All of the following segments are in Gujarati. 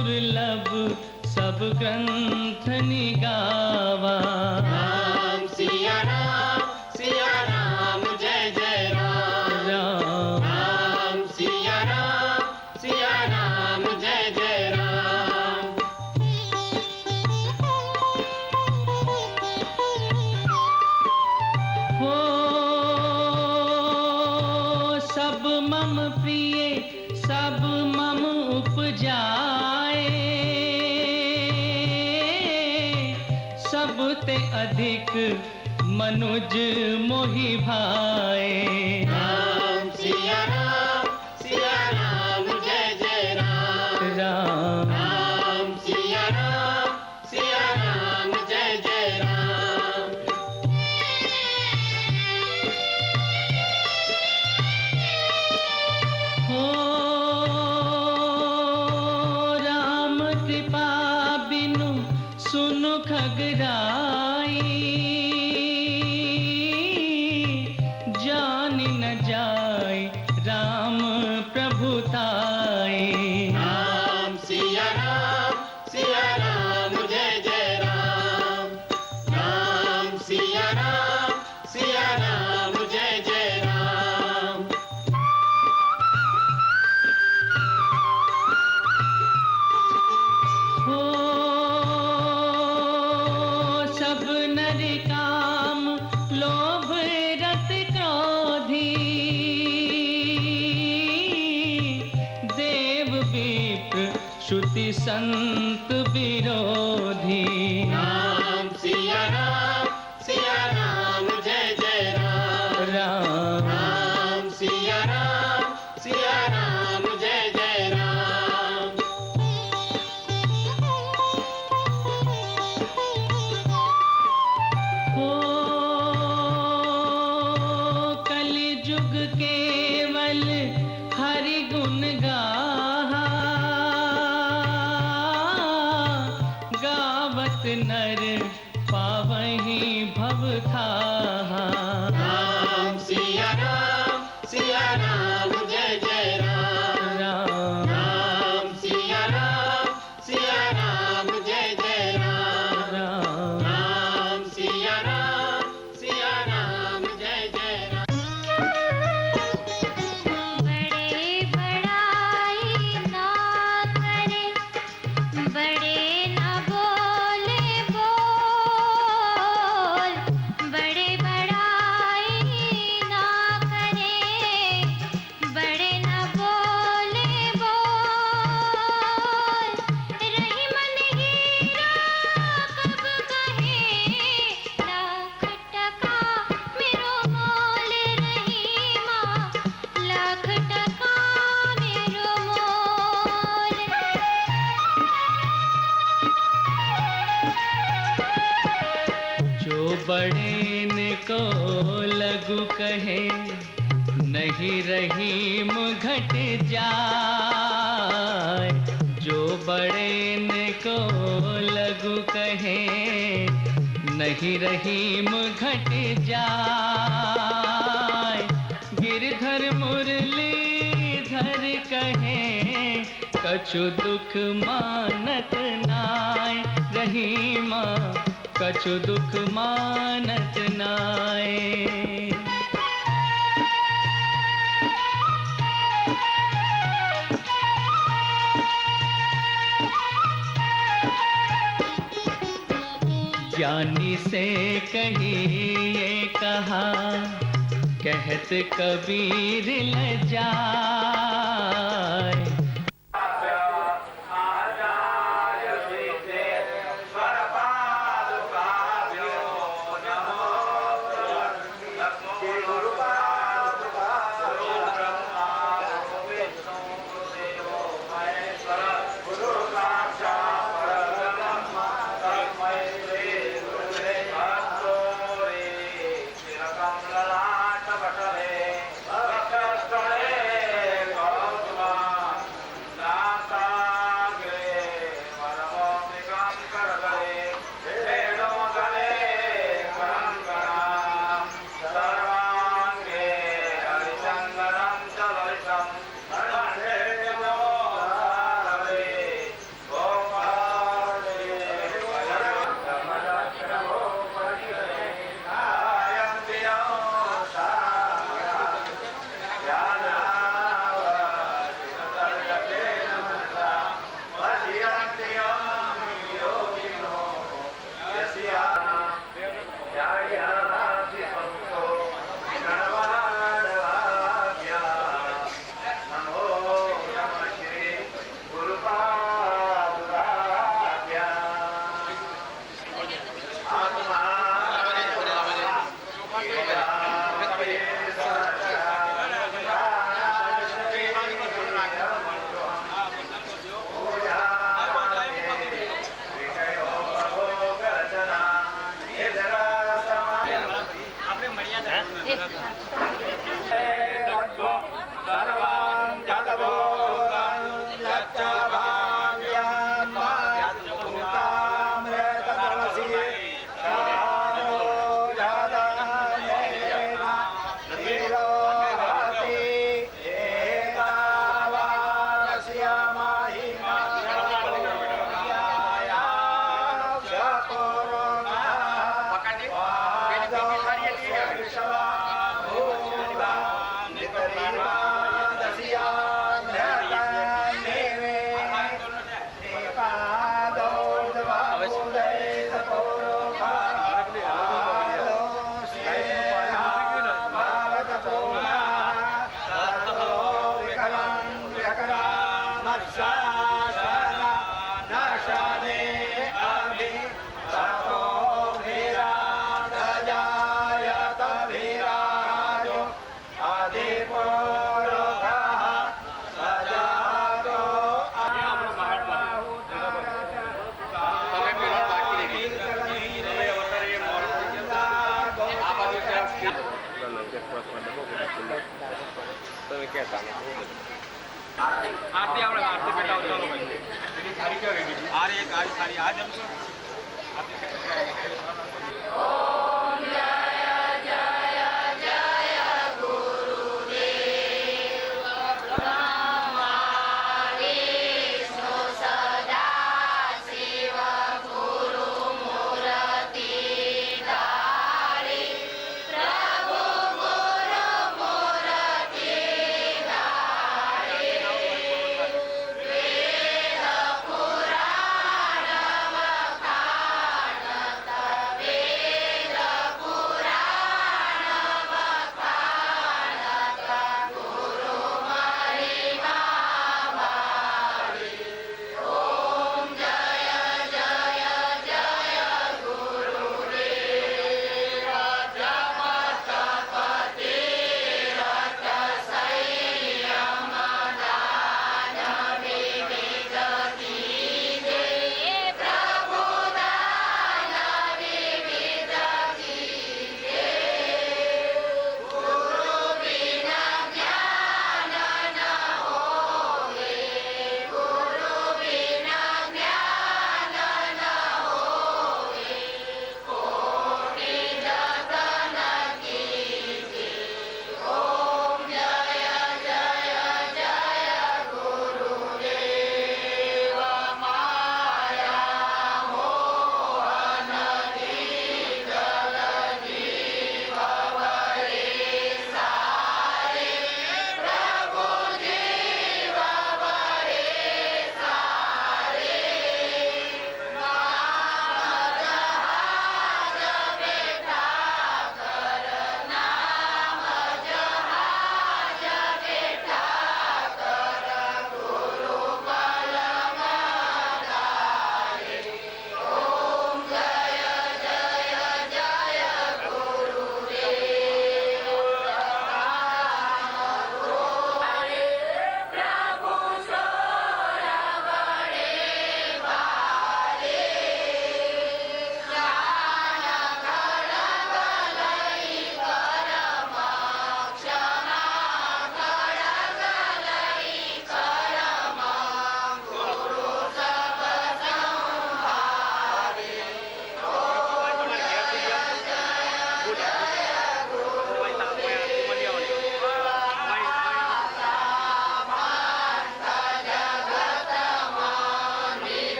दुर्लभ सब ग्रंथ निगावा। राम सिया राम जय जय राम। राम सिया राम जय जय राम। हो सब मम प्रिय सब मम उपजाए, सबते अधिक मनुज मोहि भाए। राम सिया राम जय जय राम। राम सिया राम जय जय राम। हो राम कृपा बिनु सुनु खगराई, जान न जाय राम प्रभुताई। राम सिया राम जय जय राम। राम सिया राम जय जय राम। हो सब नर काम लोभ रत क्रोधी, देव विप्र श्रुति संत विरोधी। राम सिया राम जय जय राम। राम सिया राम जय जय राम। हो कलि जुग केवल हरि गुण गाहा, गावत नर पावहि भव थाहा। राम सिया राम जय जय राम। राम सिया राम जय जय राम। राम सिया राम जय जय राम। बड़े बड़ाई ना करे, बड़े ना बोले बोल। बड़े बड़ाई ना करे, बड़े ना बोले बोल। रही मन हीरा कब कहे, लाख टका मेरो मोल। रही माँ लाख टका मेरो मोल। जो बड़े ने को लगु कहे, नहीं रहीम घट जाए। जो बड़े ने को लगु कहे, नहीं रहीम घट जाए। गिरधर मुरलीधर कहे, कछु दुख मानत नाय। रहीमा कछु दुख मानत नाय। ज्ञानी से कही ये कहा, कहत कबीर लजाए। कमलनाथ बटले મારે એક આવી સારી આ જમશો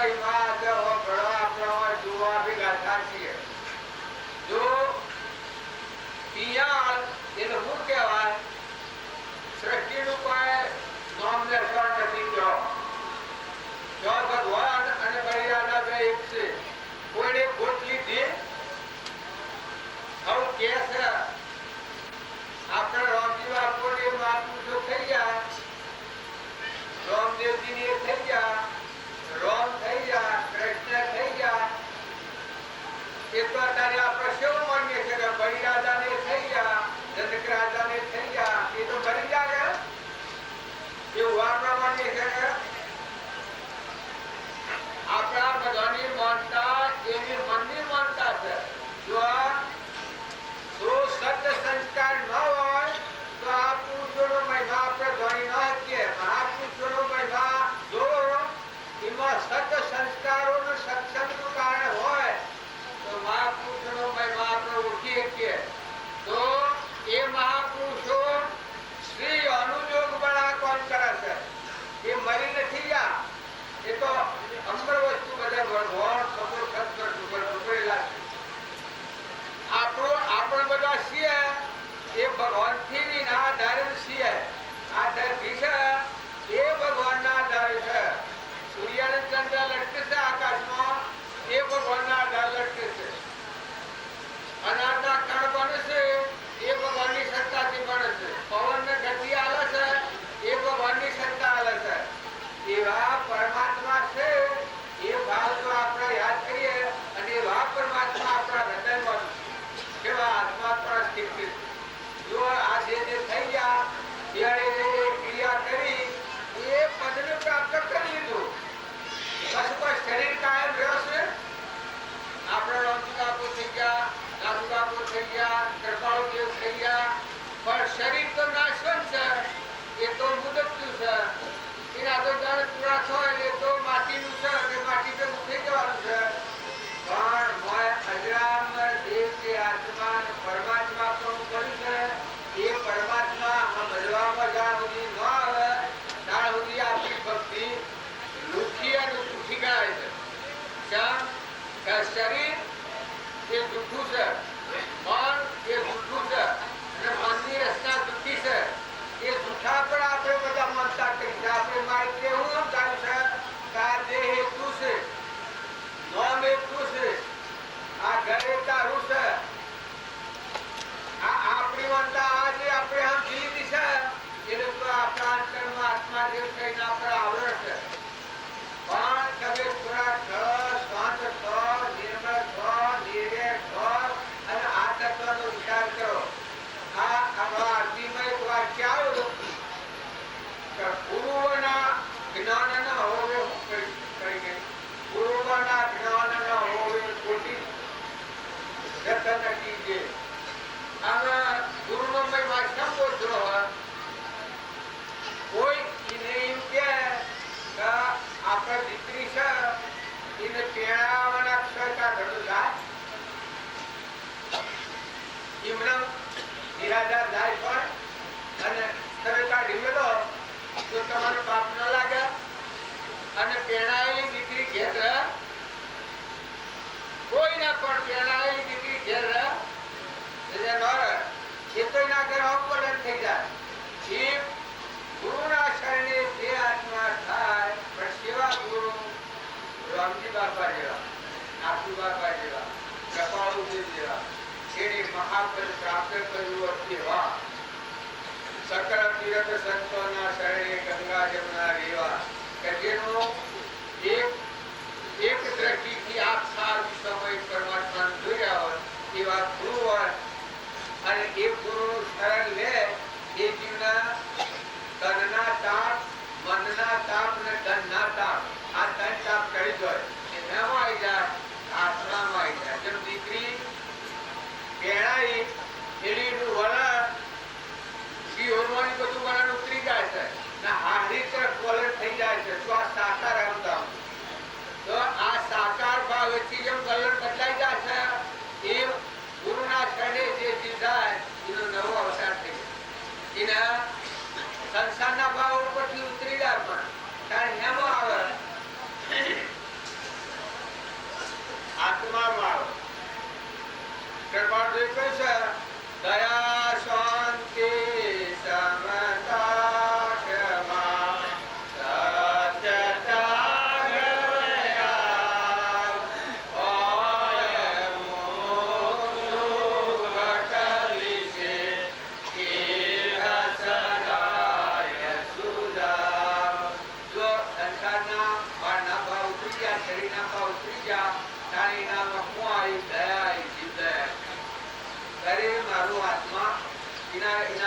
મહિમા જો ઘણો આપણો જોવા બી ગાતા છીએ. જો પિયાળ એને શું કહેવાય? સૃષ્ટિનું કોઈ નામ લેતા નથી. જો ભગવાન અને બલિરાજા બે એક છે. કોઈને ગોત લીધી હવે કે છે આપણે રામજી બાપુની મહાપુરુષો થઈ ગયા, રામદેવજીની એ થઈ ગયા, રામ થઈ ગયા, કૃષ્ણ થઈ ગયા. એ તો અત્યારે આપણે શું માનીએ છીએ કે બલિરાજાને થઈ ગયા, જનક રાજાને થઈ ગયા, એ તો બની જાય એવું આપણે માનીએ છીએ. આપણા બધાની માનતા એની મનની માનતા છે. જો સત્ય સંસ્કાર ન હોય તો આ પુરુષોનો મહિમા આપણે જાણી ન શકીએ. મહાપુરુષોનો મહિમા જો એમાં સત્ય સંસ્કારો અને સત્સંગનું કારણ હોય તો મહાપુરુષોનો મહિમા આપણે ઓળખી શકીએ. તો એ મહાપુરુષો શ્રી અનુયોગ બળા કોણ કરે છે? એ મરી નથી ગયા. એ તો અમર વસ્તુ બધા ભગવાન ખબર ખબર ખબરેલા છે. આપણે બધા છીએ એ ભગવાનથી વિના આધારે છીએ. આ ધરતી છે એ ભગવાનના આધારે છે. સૂર્ય અને ચંદ્ર લટકે છે આકાશમાં, એ ભગવાનના આધારે લટકે છે. અનાજના કણ બને છે એ ભગવાનની સત્તાથી બને છે. પવનને ગતિ આલે છે એ ભગવાનની સત્તા આલે છે. એવા પરમાત્મા છે એ ભાવ જો આપણે યાદ કરીએ અને એવા પરમાત્મા આપણા હૃદયમાં કેવા આત્મા પર સ્થિત છે. જો આ જે થઈ ગયા ત્યારે ક્રિયા કરી એ પદને પ્રાપ્ત કરી લીધું. બસ શરીર કાયમ રહેશે. આપણે રામજી બાપુ થઈ ગયા, દાદુ બાપુ થઈ ગયા, કૃપાળુ દેવ થઈ ગયા, પણ શરીર તો નાશવંત છે. એ તો મુદતનું છે. એના તો જળ પૂરા થાય એ તો માટીનું છે અને માટી તો થઈ જવાનું છે. પણ મોય અજરામર દેવ જે આત્મા પરમાત્મા પણ કર્યું છે એ પરમાત્મા બદલવામાં જ્યાં સુધી ન આવે ત્યાં સુધી આપણી ભક્તિ લુખી અને દુઃખી ગણાય છે. શરીર એ દુઃખું છે, મન એ દુઃખું છે અને મનની રચના દુઃખી છે. એ દુઃખા પણ આપણે બધા માનતા કરી છે. આપણે મારી કેવું સમજાયું છે કે આ દેહ હેતુ છે, નામ હેતુ છે, આ ઘરે તારું છે. આ આપણી માનતા આજે આપણે આમ જીવી છે એટલે તો આપણા અંતરમાં આત્મા દેવ થઈને આપણે આવરણ છે. પણ તમે થોડા શાંત થો, નિર્મળ થો, નિર્વેર થો અને આ તત્વનો વિચાર કરો. આ આરતીમય વાક્ય આવ્યું કે ગુરુઓના જ્ઞાન ન હોવે કરીને ગુરુઓના જ્ઞાન ન હોવે ખોટી રતન કીજે. આમાં ગુરુનો મહિમા કેમ બોલતો હોય? કોઈ એને એમ કે આપણે દીકરી છે એને કેળાવાના અક્ષરતા ઘણું જાય એમને નિરાધાર જાય પણ અને તમે કાઢી મેળો તો તમારો પાપ ન લાગે. અને પેણાયેલી દીકરી ઘેર કોઈ ના પણ પેણાયેલી દીકરી ઘેર એટલે ન રહે એ તો એના ઘર અપવર્તન થઈ જાય. એ ગુરુના શરણે જે આત્મા થાય પણ સેવા ગુરુ રામજી બાપા જેવા, નાથુ બાપા જેવા, કૃપાળુ દેવ જેવા એને મહાપદ પ્રાપ્ત કર્યું તેવા સકળ તીર્થ સંતોના શરણે ગંગા જમના રેવા કે જેનો એક દ્રષ્ટિથી આપ સારું સમય પરમાત્માને જોઈ રહ્યા હોય એવા ગુરુ હોય અને એ ગુરુનું શરણ લે એ જીવના તનના તાપ, મનના તાપ અને ધનના તાપ આ ત્રણ તાપ કરી જાય એનામાં આવી જાય, આત્મામાં આવી જાય. જેમ દીકરી પેણાઈ એનું વલણ હોર્મોની બધું વલણ ઉતરી જાય છે ને હારી તરફ વલણ થઈ જાય છે. તો આ સાકાર અમદામ તો આ સાકાર ભાવથી જેમ વલણ બદલાઈ જાય છે એમ ગુરુના શરણે જે જીવ થાય એનો નવો અવતાર થઈ જાય. એના સંસારના ભાવ ઉપરથી ઉતરી જાય પણ કારણ એમાં આવે કહ્યું છે દયા શાંતિ સમતા ક્ષમા સત્યતા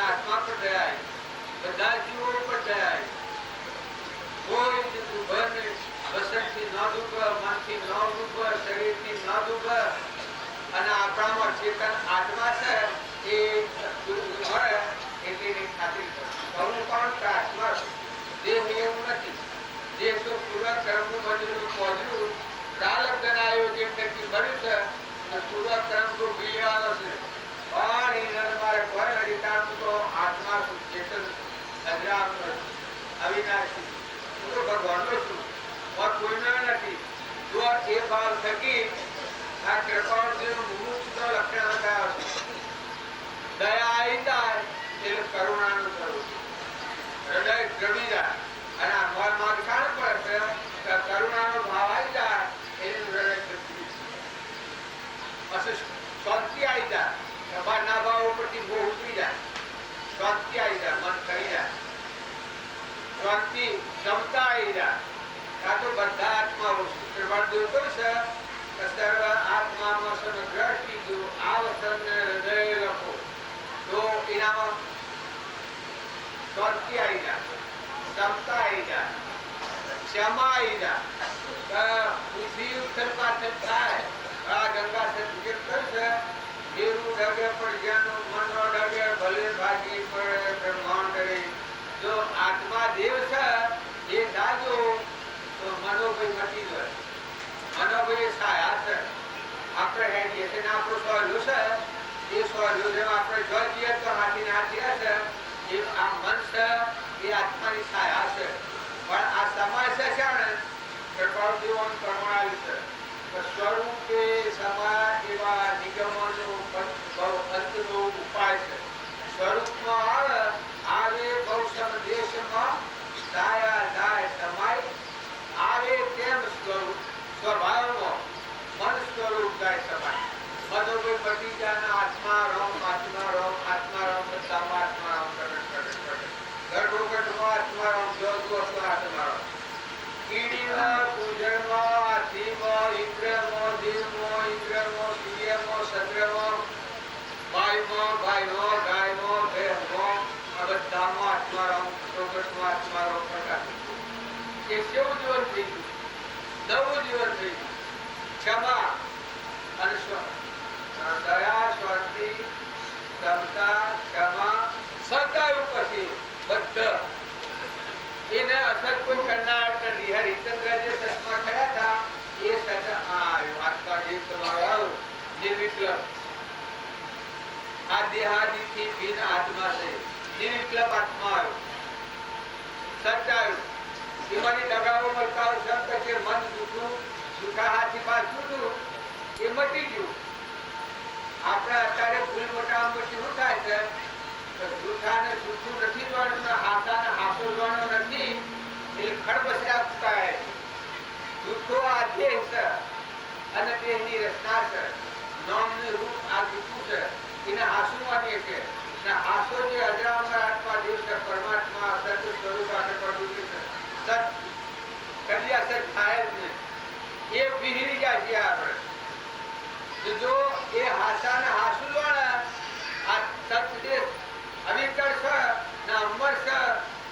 આત્મા પર દયા બધા જીવો પર દયા કોઈ વસનથી ન ડૂબે મનથી ન ડૂબે શરીરથી ન ડૂબે અને આપણામાં ચેતન આત્મા છે એ મળે એટલી ખાતરી કરે હું પણ આત્મા દેહ એવું નથી દેહ તો પૂર્વ કર્મનું બનેલું પહોંચ્યું પ્રારબ્ધના આયોજન થકી બન્યું છે અને પૂર્વ કર્મનું બીજવાનો છે પણ મારે કોઈ અધિકાર તો આત્મા છું ચેતન અજરામ અવિનાશી હું તો ભગવાનનો છું और કોઈનો નથી જો એ ભાવ થકી આ કૃપાળજીનું મુમુક્ષ લક્ષણ લગાવ્યા છે દયા આવી જાય એટલે કરુણાનું સ્વરૂપ હૃદય દ્રવી જાય અને આ મનમાં ખાણ પડે છે કરુણાનો ભાવ આવી જાય એનું હૃદય દ્રવી પછી શાંતિ આવી જાય ના ભાવ ઉપરથી બહુ ઉતરી જાય શાંતિ આવી જાય મન કરી જાય શાંતિ ક્ષમતા આવી જાય આ તો બધા આત્માઓ દેવ કહ્યું છે સર્વ આત્મામાં સમગ્ર કીધું આ વચનને હૃદય લખો તો એનામાં શાંતિ આવી જાય ક્ષમતા આવી જાય ક્ષમા આવી જાય બુદ્ધિ ઉથલ પાથલ થાય આ ગંગા સર્ટિફિકેટ કહ્યું છે દેવનું ડગે પણ જ્યાંનું મનનો ડગે ભલે ભાગી પડે બ્રહ્માંડ રે જો આત્મા દેવ છે એ જાજો તો મનોભાઈ મટી જાય મનોભાઈ સાયા છે આપણે હેડીએ છે ને આપણો સવાલો છે એ સવાલો જેમ આપણે જોઈ જઈએ તો હાથીને હાથી છે એ આ મન છે એ આત્માની સાયા છે પણ આ સમય છે ને કૃપાળ દેવન કરવાળી છે સ્વરૂપે સમય એવા નિગમનો અંતનો ઉપાય છે સ્વરૂપમાં આવે બહુસમ દેશમાં સાયા જાય સમય આવે તેમ સ્વરૂપ સ્વભાવમાં મન સ્વરૂપ જાય સમય મનોભાઈ પટી જાય આત્મા રામ આત્મા રામ આત્મા રામ બધામાં આત્મા રામ ગઢોગઢમાં આત્મા રામ જો આત્મા રામ કીડીમાં કુંજળમાં હાથીમાં ઇન્દ્રમાં દેવમાં ઇન્દ્રમાં સૂર્યમાં ચંદ્રમાં ભાઈમાં ગાયમાં ભેંસમાં આ બધામાં આત્મા રામ ગઢોગઢમાં આત્મા રામ પ્રકાશ એ કેવું જીવન થઈ ગયું નવું જીવન થઈ ગયું ક્ષમા અને દયા શાંતિ ક્ષમતા ક્ષમા સદાય પછી બધા એને અસર કોઈ કરનાર નથી હરિચંદ્ર જે સત્સંગ થયા હતા એ સત્સંગ આત્મા જે તમારો નિર્વિકલ્પ આ દેહાદિથી ભિન્ન આત્મા છે નિર્વિકલ્પ આત્મા આવ્યો સચ્ચાયું એમાંની દગાઓ મળતા શબ્દ કે મન જૂઠું જૂઠા હાથી પાસ જૂઠું એ મટી ગયું આપણે અત્યારે ભૂલ મોટા પછી શું થાય છે જૂઠાને જૂઠું નથી જોવાનું હાથાને હાથો જોવાનો નથી એ ખડબસરા થાય જૂઠો આ દેહ છે અને દેહની રચના છે નામનું રૂપ આ જૂઠું છે એને હાસુ માનીએ છે અને હાસો જે અજરામર આત્મા દેવ છે પરમાત્મા સત્ય સ્વરૂપ આપણે પડવું છે સત કદી અસર થાય જ નહીં એ વિહીરી જાય છે આપણે જો એ હાસાને હાસુ જોવાના આ સત્ય અવિકળ છે ને અમર છે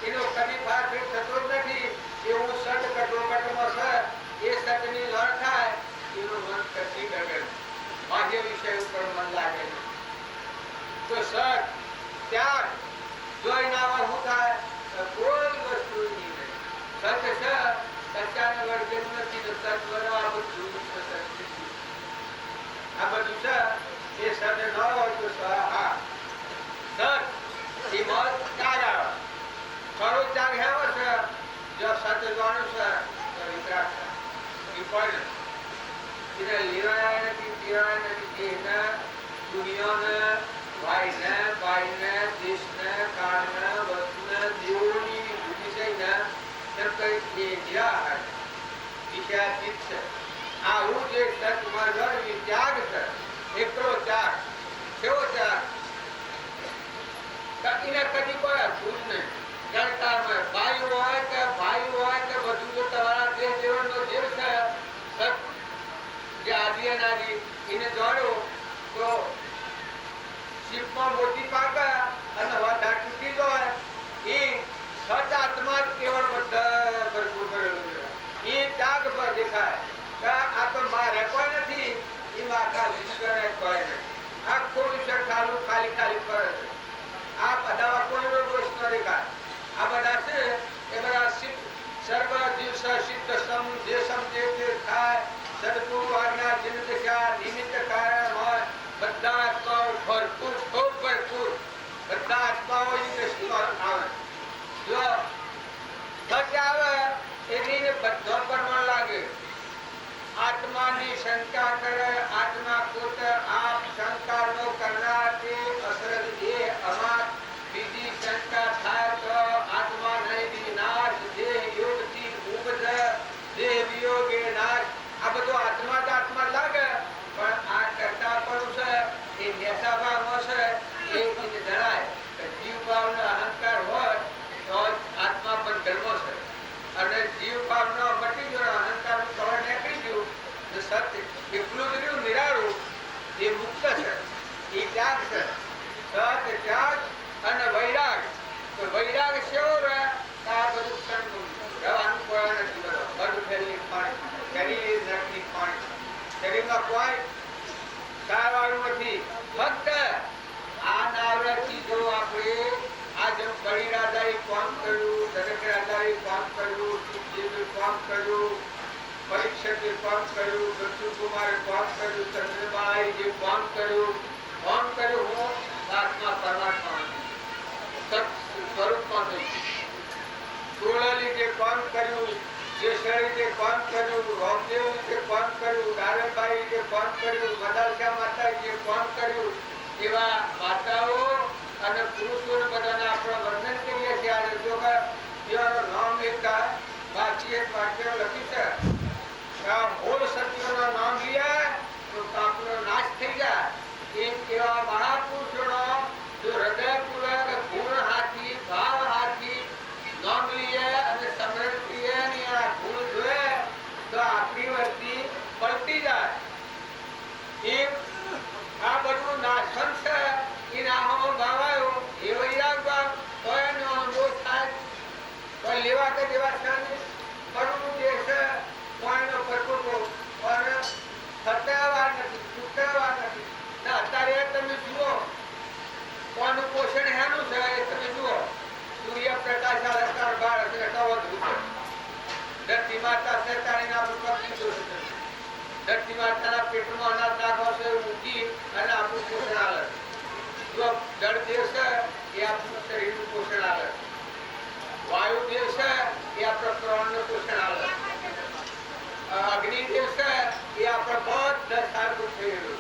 એનો કદી ફાર ફેર થતો જ નથી એવું સત કટોકટમાં છે એ સતની લડ થાય એનું મન કદી ડગે બાહ્ય વિષય ઉપર મન લાગે તો સત ત્યાગ જોઈ નામાં શું થાય કોઈ વસ્તુ નહીં સત છે સચ્ચાને વર્ગેલું નથી તો સત વડો આ બધું આ બધું છે એ સત ન હોય તો હા સત એ મત ત્યાગ આવે ખરો ત્યાગ હેવો છે જો સત્ય જાણું છે તો વિતરાગ છે એ પણ એને લેવાયા નથી પીવાયા નથી એને દુનિયાને, ભાઈને, બાઈને, દેશને, કાળને, વસ્તુને, દેવોની વિષયને એમ કઈ જ્યાં વિષયાતીત છે. આવું જે સત્માર્ગ એ ત્યાગ છે, એકલો ત્યાગ. કેવો ત્યાગ? કદીને કદી કોઈ અદભુત નહીં. જળતામાં ભાઈ હોય કે બધું જો તમારા દેહ જીવનનો જીવ છે, જે આદિ અનાદિ એને જોડો તો શિવમાં મોતી પાકે અને વાધા તૂટી જાય. એ સત આત્મા કેવળ બધા ભરપૂર કરેલું છે. એ ત્યાગ પર દેખાય કે આ તો મારે કોઈ નથી, એમાં આખા વિશ્વને કોઈ નહીં. આખું વિશ્વ ખાલી કરે છે. આ બધા કોઈનો દોષ ન દેખાય. આ બધા છે એ બધા સર્વ દિવસ સિદ્ધ સમ જે સમ જે થાય સદગુરુ આજ્ઞા જીન દશા નિમિત્ત કારણ હોય. બધા આત્માઓ ભરપૂર, ખૂબ ભરપૂર બધા આત્માઓ એ દ્રષ્ટિમાં આવે. જો સચ આવે એની બધો પ્રમાણ લાગે. આત્માની શંકા કરે, આત્મા પોતે આપ શંકા નો કરનાર તે અસરદ દેહ અમાર. બીજી શંકા થાય તો આત્મા નહીં વિનાશ, દેહ યોગથી ઉપજે, દેહ વિયોગે નાશ. આ બધું આત્મા જ આત્મા લાગે, પણ આ કરતા પણ છે એ નેસા ભાવનો છે. એ જણાય કે જીવ ભાવનો અહંકાર હોય તો આત્મા પણ ધર્મો છે. અને જીવ ભાવનો મટી ગયો, અહંકાર નું કવર નીકળી ગયું તો સત્ય એકલું જ રહ્યું, નિરાળું. એ મુક્ત છે, એ ત્યાગ છે. સત ત્યાગ અને વૈરાગ. તો વૈરાગ કેવો રહે? આ બધું રહેવાનું કોઈ નથી. બધું ફેરી પાણી, શરીર નથી પાણી. શરીરમાં કોઈ સારવાળું નથી. ફક્ત આ નાવરાથી જો આપણે આ જેમ બળી રાજાએ કામ કર્યું, દરેક રાજાએ કામ કર્યું, સુખદેવે કામ કર્યું, પરીક્ષકે કામ કર્યું, દક્ષુકુમારે કામ કર્યું, ચંદ્રબાઈ જે કામ કર્યું હું આત્મા પરમાત્મા સ્વરૂપમાં છું. સોળલી જે કામ કર્યું, જે શરીરે કામ કર્યું, રામદેવ જે કામ કર્યું, નારાયણભાઈ જે કામ કર્યું, મદાલસા માતા જે કામ કર્યું, એવા માતાઓ અને પુરુષોને બધાને આપણે વર્ણન કરીએ છીએ. આ જો એવાનું નામ લેતા બાકી એક વાક્ય લખ્યું છે કે મૂળ સત્યનું નામ લે તો પાપનો નાશ થઈ જાય. એવા મહાપુરુષોનો જો હૃદયપૂર્વક ગુણ હાથી, ભાવ હાથી નામ લઈએ અને સમરણ કરીએ ને આ ગુણ જોઈએ તો આપણી વર્તી પલટી જાય. આ બધું નાશન છે. એ નામમાં ભાવાયો એ વૈરાગ ભાવ કોઈનો અનુભવ થાય. કોઈ લેવા કે દેવા છે કરવું જે છે કોઈનો કરવો પણ સત્યવાર નથી, સૂત્રવાર નથી. અત્યારે તમે જુઓ કોનું પોષણ હેનું છે એ તમે જુઓ. સૂર્યપ્રકાશ અલંકાર બાળ ધરતી માતા છે તારીના ધરતી માતાના પેટમાં અનાજ નાખો છે ઊંઘી અને આપણું પોષણ આવે. જો જળ દેવ છે એ આપણું શરીરનું પોષણ આવે. વાયુ દેવ છે એ આપણા પ્રાણનું પોષણ આવે. અગ્નિ દેવ છે એ આપણા બધા સારું થયેલું.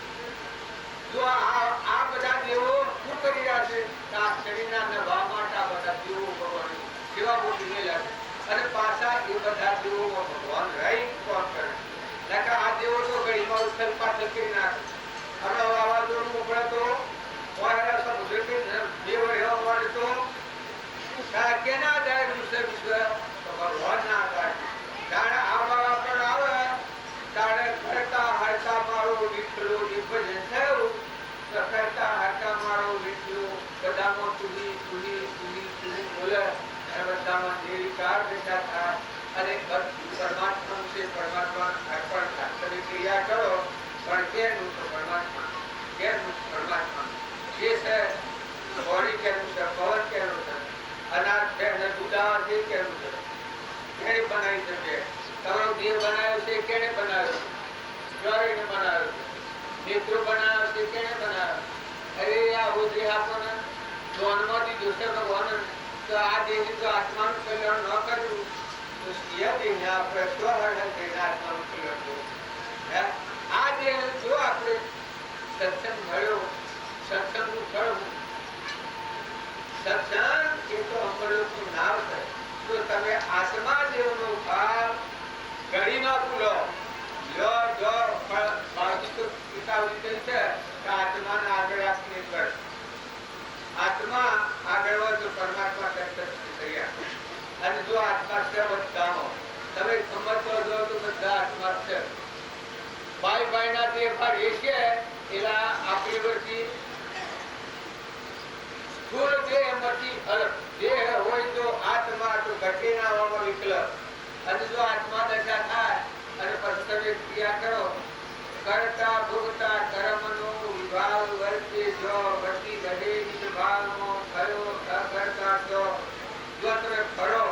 જો આ બધા દેવો શું કરી રહ્યા છે? આ શરીરના નવા માટે આ બધા દેવો ભગવાન સેવા ગોઠવી રહેલા છે. અને પાછા એ બધા દેવો ભગવાન રહી કોણ કરે? આ દેવો તો ઘડીમાં ઉથલ પાછળ કરી નાખે. હવે વાવાઝોડું મોકલે તો દેવો રહેવા મળે તો કેના જાય વિશ્વ ભગવાન ના જાય. જાણે આવા પણ આવે તારે કરતા હરતા મારો વિઠલો ભજન થયું તો કરતા હરતા મારો વિઠલો બધામાં તુલી બોલે અને બધામાં નિર્વિકાર બેઠા થાય અને પરમાત્મા છે. પરમાત્મા અર્પણ થાય. તમે ક્રિયા કરો પણ કેનું તો પરમાત્મા, કેનું પરમાત્મા જે છે. પાણી કેનું છે, પવન કેનું છે, અનાજ છે અને દુધાવા છે કેનું છે. કેને બનાવી શકે? તમારો દેહ બનાવ્યો છે કેને બનાવ્યો? ચોરીને બનાવ્યો છે. મિત્રો બનાવ્યો છે કેને બનાવ્યો? અરે આ ઉદરી આપણને જોનમાં દીધું છે ભગવાન. તો આ દેહની તો આત્માનું કલ્યાણ ન કર્યું તો દેહને આપણે સ્વહરણ કરીને આત્માનું કલ્યાણ કર્યું. આ દેહ જો આપણે સત્સંગ મળ્યો, ફેરફાર એ છે એલા આપણી વચ્ચે સ્થૂળ દેહમાંથી અલગ દેહ હોય તો આત્મા તો ઘટે ના હોવામાં વિકલ્પ અને જો આત્મા દશા થાય અને પછી તમે ક્રિયા કરો કરતા ભોગતા કર્મનો વિભાગ વર્તે જો વટી ગઢે વિભાગનો થયો અકર્તા જો તમે કરો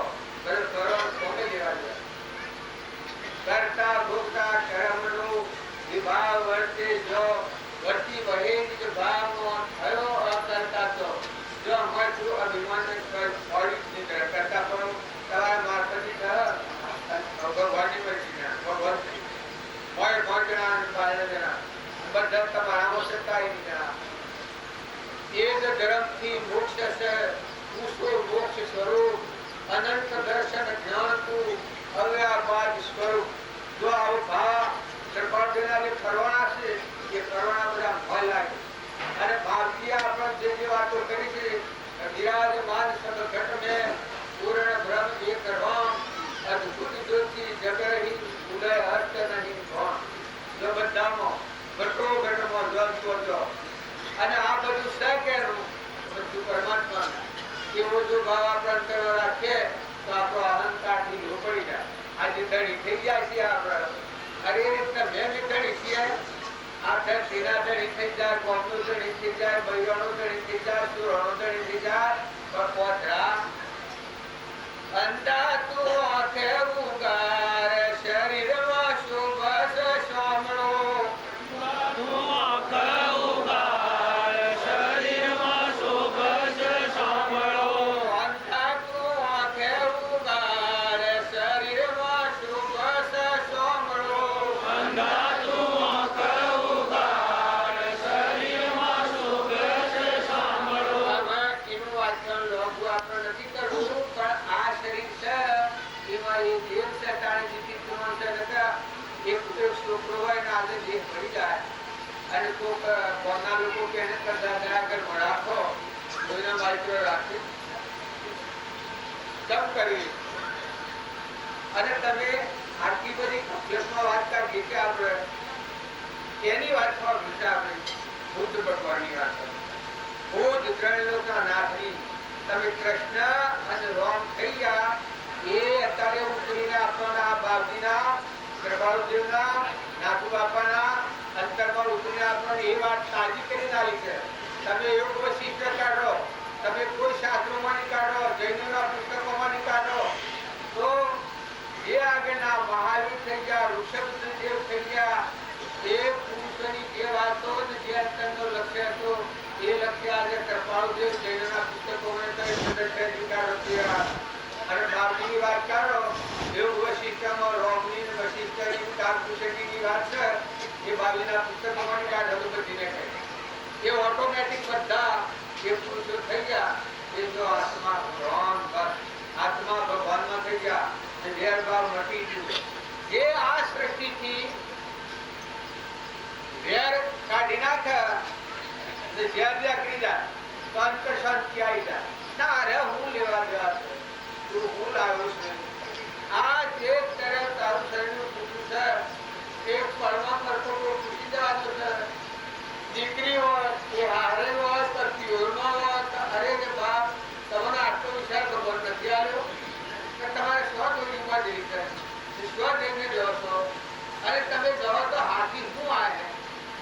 કોને લેવા દે કરતા ભોગતા કર્મનો વિભાગ વર્તે જો વટી ગઢે વિભાગનો થયો અકર્તા જો અમારું અભિમાન ઓડિટ કરતા પણ તમારા મારફતી ભગવાનની મરજીના ભગવાન મોય મોજના પાલનના બધા તમારામાં સત્તાય ના એ જ ધર્મથી મોક્ષ છે ઉસો મોક્ષ સ્વરૂપ અનંત દર્શન જ્ઞાન તું અવ્યાપાદ સ્વરૂપ જો આવો ભાવ કૃપાળના જે ફરવાના છે એ ફરવાના બધા ભય લાગે અને ભારતીય આપણે જે વાતો કરી છે વિરાજમાન સબ ઘટ મેં પૂર્ણ બ્રહ્મ એક રામ અદ્ભુત જ્યોતિ જગહી ઉદય હસ્ત નહીં ભણ જો બધામાં ઘટો ઘટમાં જ્વલતો જો અને આ બધું છે કેનું બધું પરમાત્મા એવો જો ભાવ આપણા અંતરમાં રાખીએ તો આપણો અહંકારથી ઢોકળી જાય આજે ધણી થઈ જાય છે આપણે અરે એ રીતના મેં ધણી છીએ આ ધીરા ધણી થઈ જાય કોમનું ધણી થઈ જાય બૈરાનું ધણી થઈ જાય સુરણું ધણી થઈ જાય પણ પોતરા અંધા તું આંખે ઉગાર શરીરમાં શુભ શામળો અને તો કોના લોકો કેને કરતા આગળ રાખો કોઈના માઇક્રો રાખી તપ કરી અને તમે આટલી બધી કમ્પ્લેક્સમાં વાત કરી કે આપણે એની વાતમાં વિચાર બુદ્ધ ભગવાનની વાત કરી બુદ્ધ ત્રણ લોકોના નાથની તમે કૃષ્ણ અને રામ થઈ ગયા એ અત્યારે ઉતરીને આપણને આ બાપજીના કૃપાળુદેવના નાથુ બાપાના અંતરમાં ઉતરીને આપણને એ વાત તાજી કરીને આવી છે તમે યોગ વશિષ્ઠ કાઢો તમે કોઈ શાસ્ત્રોમાં નહીં કાઢો જૈનોના પુસ્તકોમાં નહીં કાઢો તો જે આગળના મહાવીર થઈ ગયા ઋષભદેવ થઈ ગયા એ પુરુષોની જે વાતો જે અંતરનો લક્ષ્ય હતો એ લક્ષ્ય આજે કૃપાળુદેવ જૈનોના પુસ્તકોમાં અને બાપજીની વાત કાઢો યોગ વશિષ્ઠમાં રોમની વશિષ્ઠની કામકુશળની વાત છે એ બાવીના પુસ્તકોમાં કાઢો તો બધીને કહે એ ઓટોમેટિક બધા એ પુરુષો થઈ ગયા એ જો આત્મા રોમ આત્મા ભગવાનમાં થઈ ગયા અને વેરભાવ મટી ગયું જે આ સૃષ્ટિથી વેર કાઢી નાખે અને જ્યાં જ્યાં કરી જાય તો અંતર શાંતિ આવી જાય ના અરે હું લેવા ગયા છે તું હું લાવ્યો છું આ જે તરફ તારું શરીરનું પૂછું છે એક પળમાં કરતો કોઈ પૂછી જવાતો છે દીકરી હોય એ હારે હોય પતિઓરમાં હોય અરે કે બાપ તમને આટલો વિચાર ખબર નથી આવ્યો કે તમારે સ્વ દોરીમાં જઈ છે સ્વ જઈને જાઓ છો અને તમે જાઓ તો હાથી શું આવે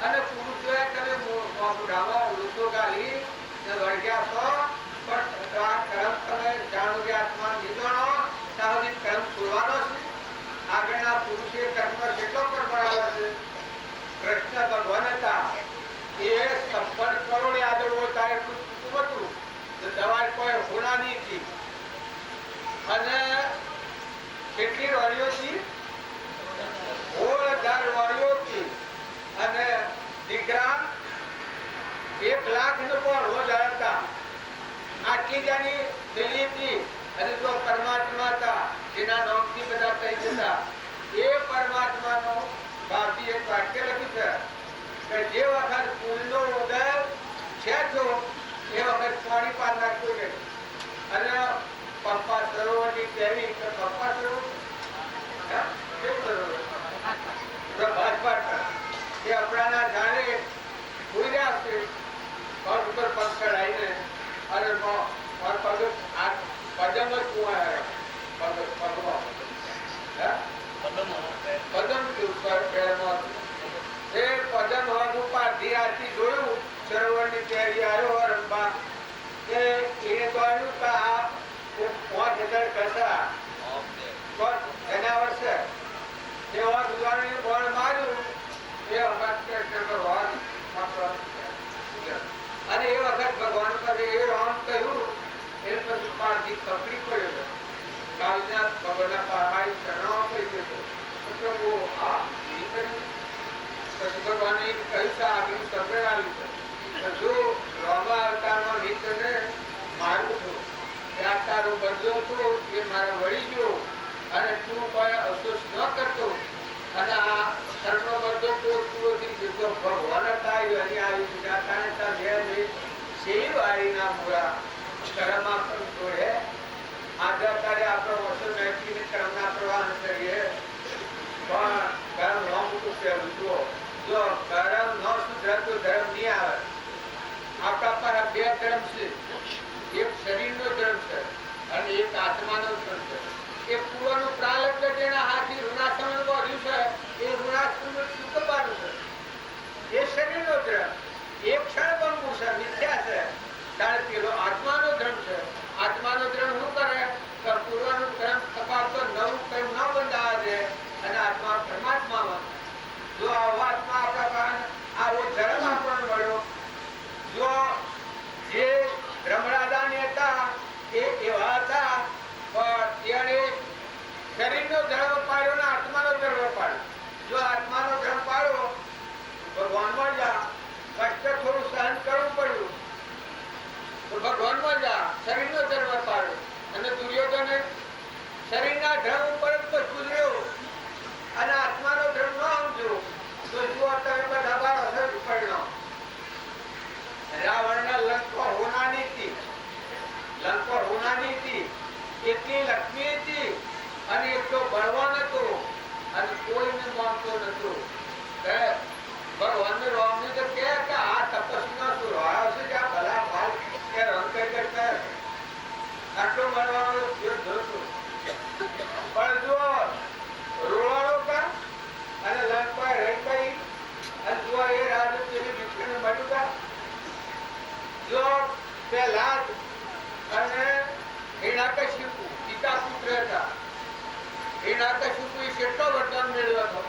અને પુરુષોએ તમે મોઢામાં ઉલટો ગાલી વળગ્યા છો પણ આ કર્મ તમે જાણો કે આત્મા નિજાણો ત્યાં કર્મ છોડવાનો છે આગળના પુરુષે કર્મ કેટલો પર બરાબર છે કૃષ્ણ ભગવાન હતા એ 56 કરોડ આગળ હોય ત્યારે કુટુંબ હતું તો દવા કોઈ હોનાની હતી અને કેટલી વાળીઓ હતી 16,000 વાળીઓ હતી અને દીકરા 1 લાખ લોકો રોજ હતા કરી આવ્યો રંબા કે એને તો આવ્યું કે આ 5000 કસા જનાવર છે તેવા દુવાણી બોલ માર્યું એ વખત અને એ વખત ભગવાન પાસે એ રામ કહ્યું એ પછી પાછી તકલીફ પડ્યો કાલના ભગવાનના પહાડી ચરણો થઈ ગયો પ્રભુ આ પછી ભગવાને કહ્યું છે આગળ સફળ આવ્યું જો રામા અવતારમાં મિત્રને મારું છું ત્યાં તારો બદલો હતો એ મારા વળી ગયો અને તું કોઈ અફસોસ ન કરતો અને આ શરણો બધો પોતપોતી દીધો ભગવાન થાય અને આવી જાતાને તા બે સેવી વાળીના મૂળા કર્મમાં પણ જોડે આજે તારે આપણો વસો નાખીને કર્મના પ્રવાહ કરીએ પણ કર્મ ન મૂકું પહેલું જુઓ જો કર્મ ન સુધરે તો ધર્મ નહીં આવે આપણા પર બે ધર્મ છે એક શરીરનો ધર્મ છે અને એક આત્માનો ધર્મ છે એ પૂર્વનું પ્રાલબ્ધ જેના હાથથી ઋણાશ્રમ વધ્યું છે એ ઋણાશ્રમ ચૂકવવાનું છે એ શરીરનો ધર્મ એક ક્ષણ બનવું છે મિથ્યા છે ત્યારે પેલો આત્માનો ધર્મ છે આત્માનો ધર્મ શું કરે કે પૂર્વનું ધર્મ તપાસતો નવું કર્મ ન બંધાવા દે અને આત્મા પરમાત્મામાં જો આવો આત્મા આપણા કારણ આવો ધર્મ આપણને મળ્યો જો જે બ્રહ્મરાજાને હતા એ એવા હતા પણ એને શરીરનો ધર્મ પાડ્યો ને આત્માનો ધર્મ પાડ્યો જો આત્માનો ધર્મ પાડ્યો ભગવાન મળ્યા કષ્ટ થોડું સહન કરવું પડ્યું તો ભગવાન મળ્યા શરીરનો ધર્મ પાડ્યો અને દુર્યોધને શરીરના ધર્મ ઉપર જ ગુજર્યો અને આત્માનો ધર્મ ન સમજ્યો તો જુઓ તમે બધા બાર અસર પરિણામ રાવણના લંકો હોનાની હતી લંકો હોનાની હતી એટલી લક્ષ્મી હતી અને એટલો બળવાન હતો અને કોઈને માનતો નતો ભગવાન રામને તો કહે કે આ તપસ્વીનો શું રહ્યો છે કે આ ભલા ભાવ કે રંગ કરતા આટલો બળવાનો યુદ્ધ હતો પણ જો રોવાળો કા અને લંકા રહી ગઈ અને જો એ રાજ તેની વિષ્ણુ મળ્યું કા જો પહેલા અને હિરણ્યકશિપુ પિતા પુત્ર હતા હિરણ્યકશિપુએ કેટલો વરદાન મેળવ્યો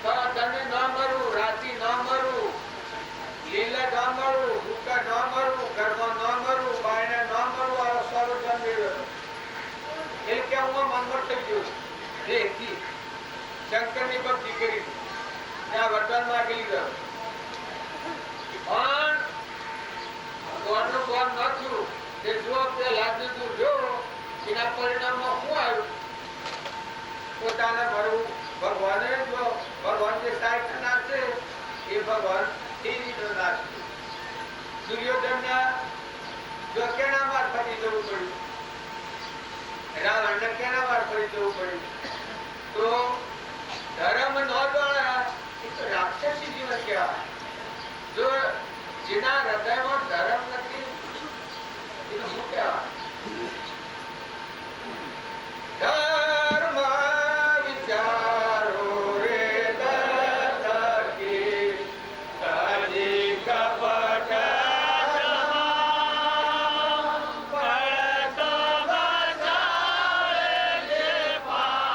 હતો તને ન મરું રાતી ન મરું લીલા ન મરું ભૂકા ન મરું ઘરમાં ન મરું બાયને ન મરું આવો સર્વદાન મેળવ્યો એ કે હું મનમર થઈ ગયો રેતી શંકરની ભક્તિ કરી ત્યાં વરદાન માગી લીધો પણ ભગવાનનું જ્ઞાન ન થયું તે જો પેલા દીધું જો એના પરિણામમાં શું આવ્યું પોતાને ભરવું ભગવાને જો ભગવાન જે સાહિત્ય નાખશે એ ભગવાન એ રીતનો નાખશે દુર્યોધનને જો કેના મારફતે જવું પડ્યું રાવણને કેના મારફતે જવું પડ્યું તો ધર્મ ન દોડા એ તો રાક્ષસી જીવન કહેવાય જો જેના હૃદયમાં ધર્મ નથી એનું શું કહેવાય ધર્મ વિચારો રે દર્શકી કલી કપટ પડતો બચાવે જે પા